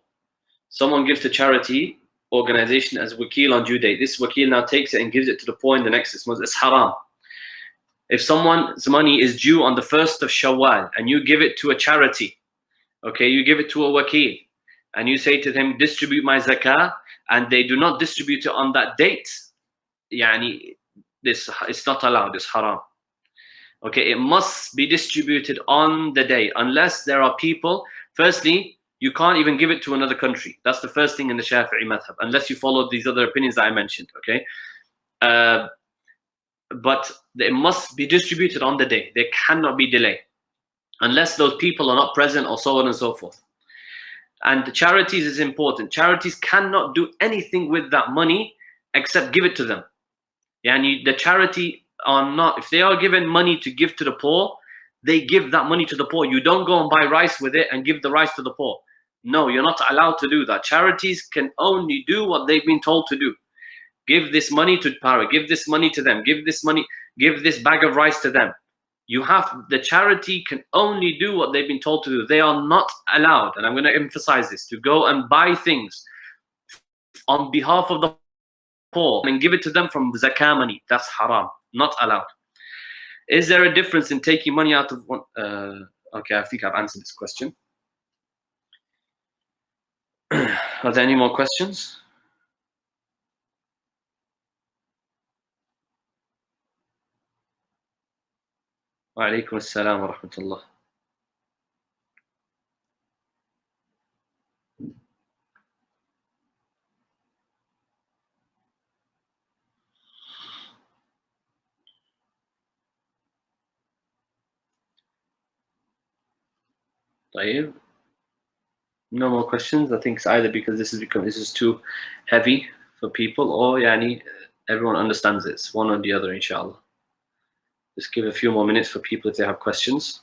Someone gives to charity organization as wakil on due date. This wakil now takes it and gives it to the poor in the next 6 months. It's haram. If someone's money is due on the 1st of Shawwal and you give it to a charity, okay, you give it to a wakil and you say to them, distribute my zakah, and they do not distribute it on that date, it's not allowed, it's haram. Okay, it must be distributed on the day, unless there are people. Firstly, you can't even give it to another country. That's the first thing in the Shaafi'i madhab, unless you follow these other opinions that I mentioned. Okay, but it must be distributed on the day. There cannot be delay, unless those people are not present, or so on and so forth. And the charities is important. Charities cannot do anything with that money except give it to them. The charity are not, if they are given money to give to the poor, they give that money to the poor. You don't go and buy rice with it and give the rice to the poor. No, you're not allowed to do that. Charities can only do what they've been told to do. Give this money to Para, give this money to them, give this bag of rice to them. The charity can only do what they've been told to do. They are not allowed, and I'm going to emphasize this, to go and buy things on behalf of the poor and give it to them from zakah money. That's haram, not allowed. Is there a difference in taking money out of one? Okay, I think I've answered this question. Are there any more questions? Wa alaikum assalam wa rahmatullah. No more questions. I think it's either because this is too heavy for people, or everyone understands it. It's one or the other, inshallah. Just give a few more minutes for people if they have questions.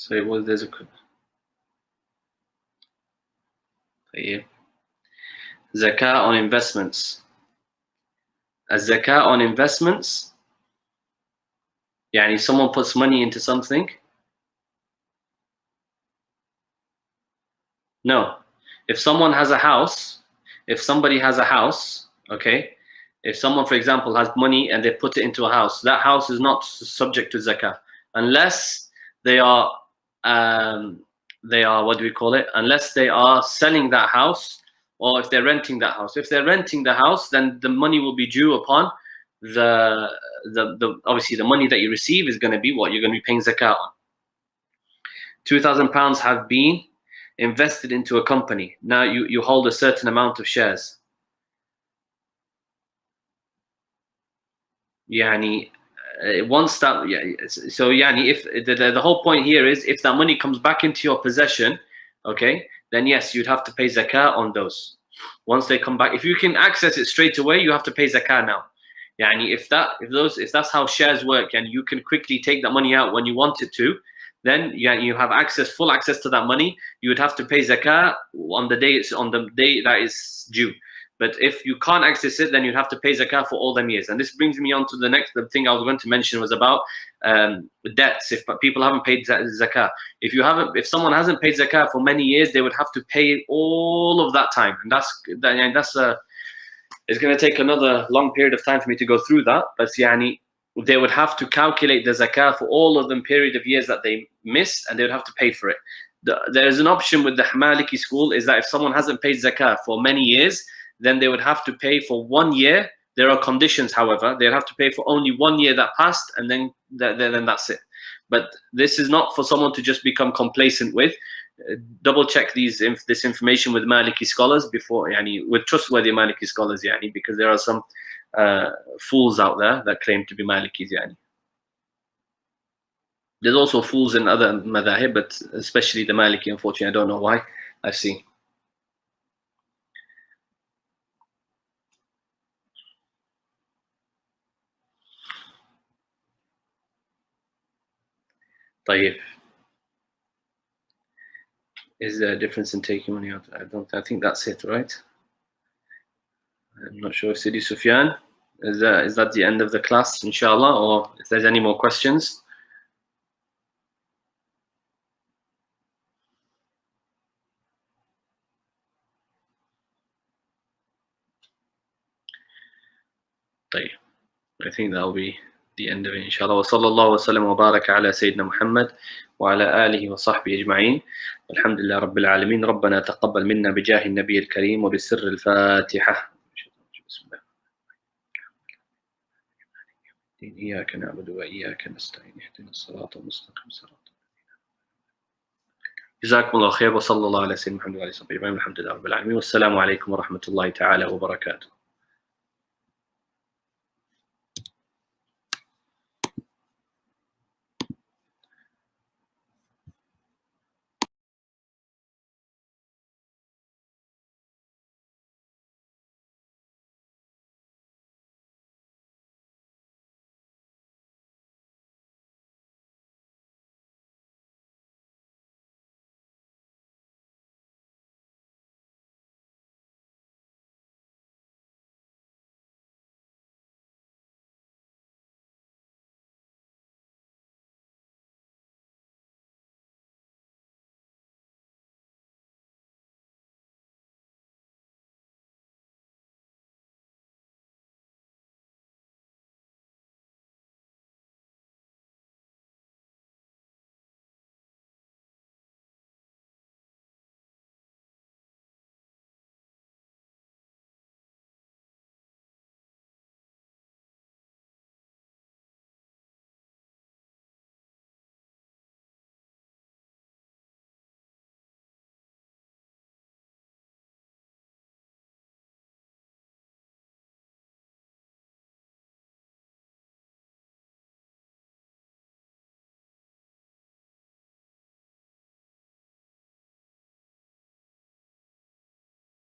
So it was, there's a zakah on investments. A zakah on investments, يعني someone puts money into something. No. If someone has a house, if somebody has a house, okay, if someone, for example, has money and they put it into a house, that house is not subject to zakah unless they are, what do we call it? Unless they are selling that house, or if they're renting that house. If they're renting the house, then the money will be due upon the obviously the money that you receive is going to be what you're going to be paying zakah on. £2,000 have been invested into a company. Now you hold a certain amount of shares. Yani, once that, so yani, if the whole point here is if that money comes back into your possession, okay, then yes, you'd have to pay zakah on those. Once they come back, if you can access it straight away, you have to pay zakah now. Yani, if that's how shares work, and you can quickly take that money out when you want it to, then you have full access to that money. You would have to pay zakah on the day that is due. But if you can't access it, then you'd have to pay zakah for all them years. And this brings me on to the thing I was going to mention was about debts. If people haven't paid zakah, if someone hasn't paid zakah for many years, they would have to pay all of that time, and it's going to take another long period of time for me to go through that. But they would have to calculate the zakah for all of them period of years that they missed, and they would have to pay for it. There is an option with the Maliki school, is that if someone hasn't paid zakah for many years, then they would have to pay for 1 year. There are conditions, however. They'd have to pay for only 1 year that passed, and then that's it. But this is not for someone to just become complacent with. Double check this information with Maliki scholars before, with trustworthy Maliki scholars, because there are some fools out there that claim to be Malikis. There's also fools in other madhahib, but especially the Maliki, unfortunately, I don't know why. I see. طيب. Is there a difference in taking money out? I think that's it, right? I'm not sure. Sidi Sufyan, is that the end of the class, inshallah, or if there's any more questions? طيب. I think that'll be the end of it, inshallah. وصلى الله وسلم وبارك على سيدنا محمد وعلى آله وصحبه أجمعين. الحمد لله رب العالمين. ربنا تقبل منا بجاه النبي الكريم وبسر الفاتحة. بسم الله. إياك نعبد وإياك نستعين اهدنا الصراط المستقيم صراط. جزاكم الله خير وصلى الله على سيدنا محمد وعلى آله وصحبه أجمعين. الحمد لله رب العالمين والسلام عليكم ورحمة الله تعالى وبركاته.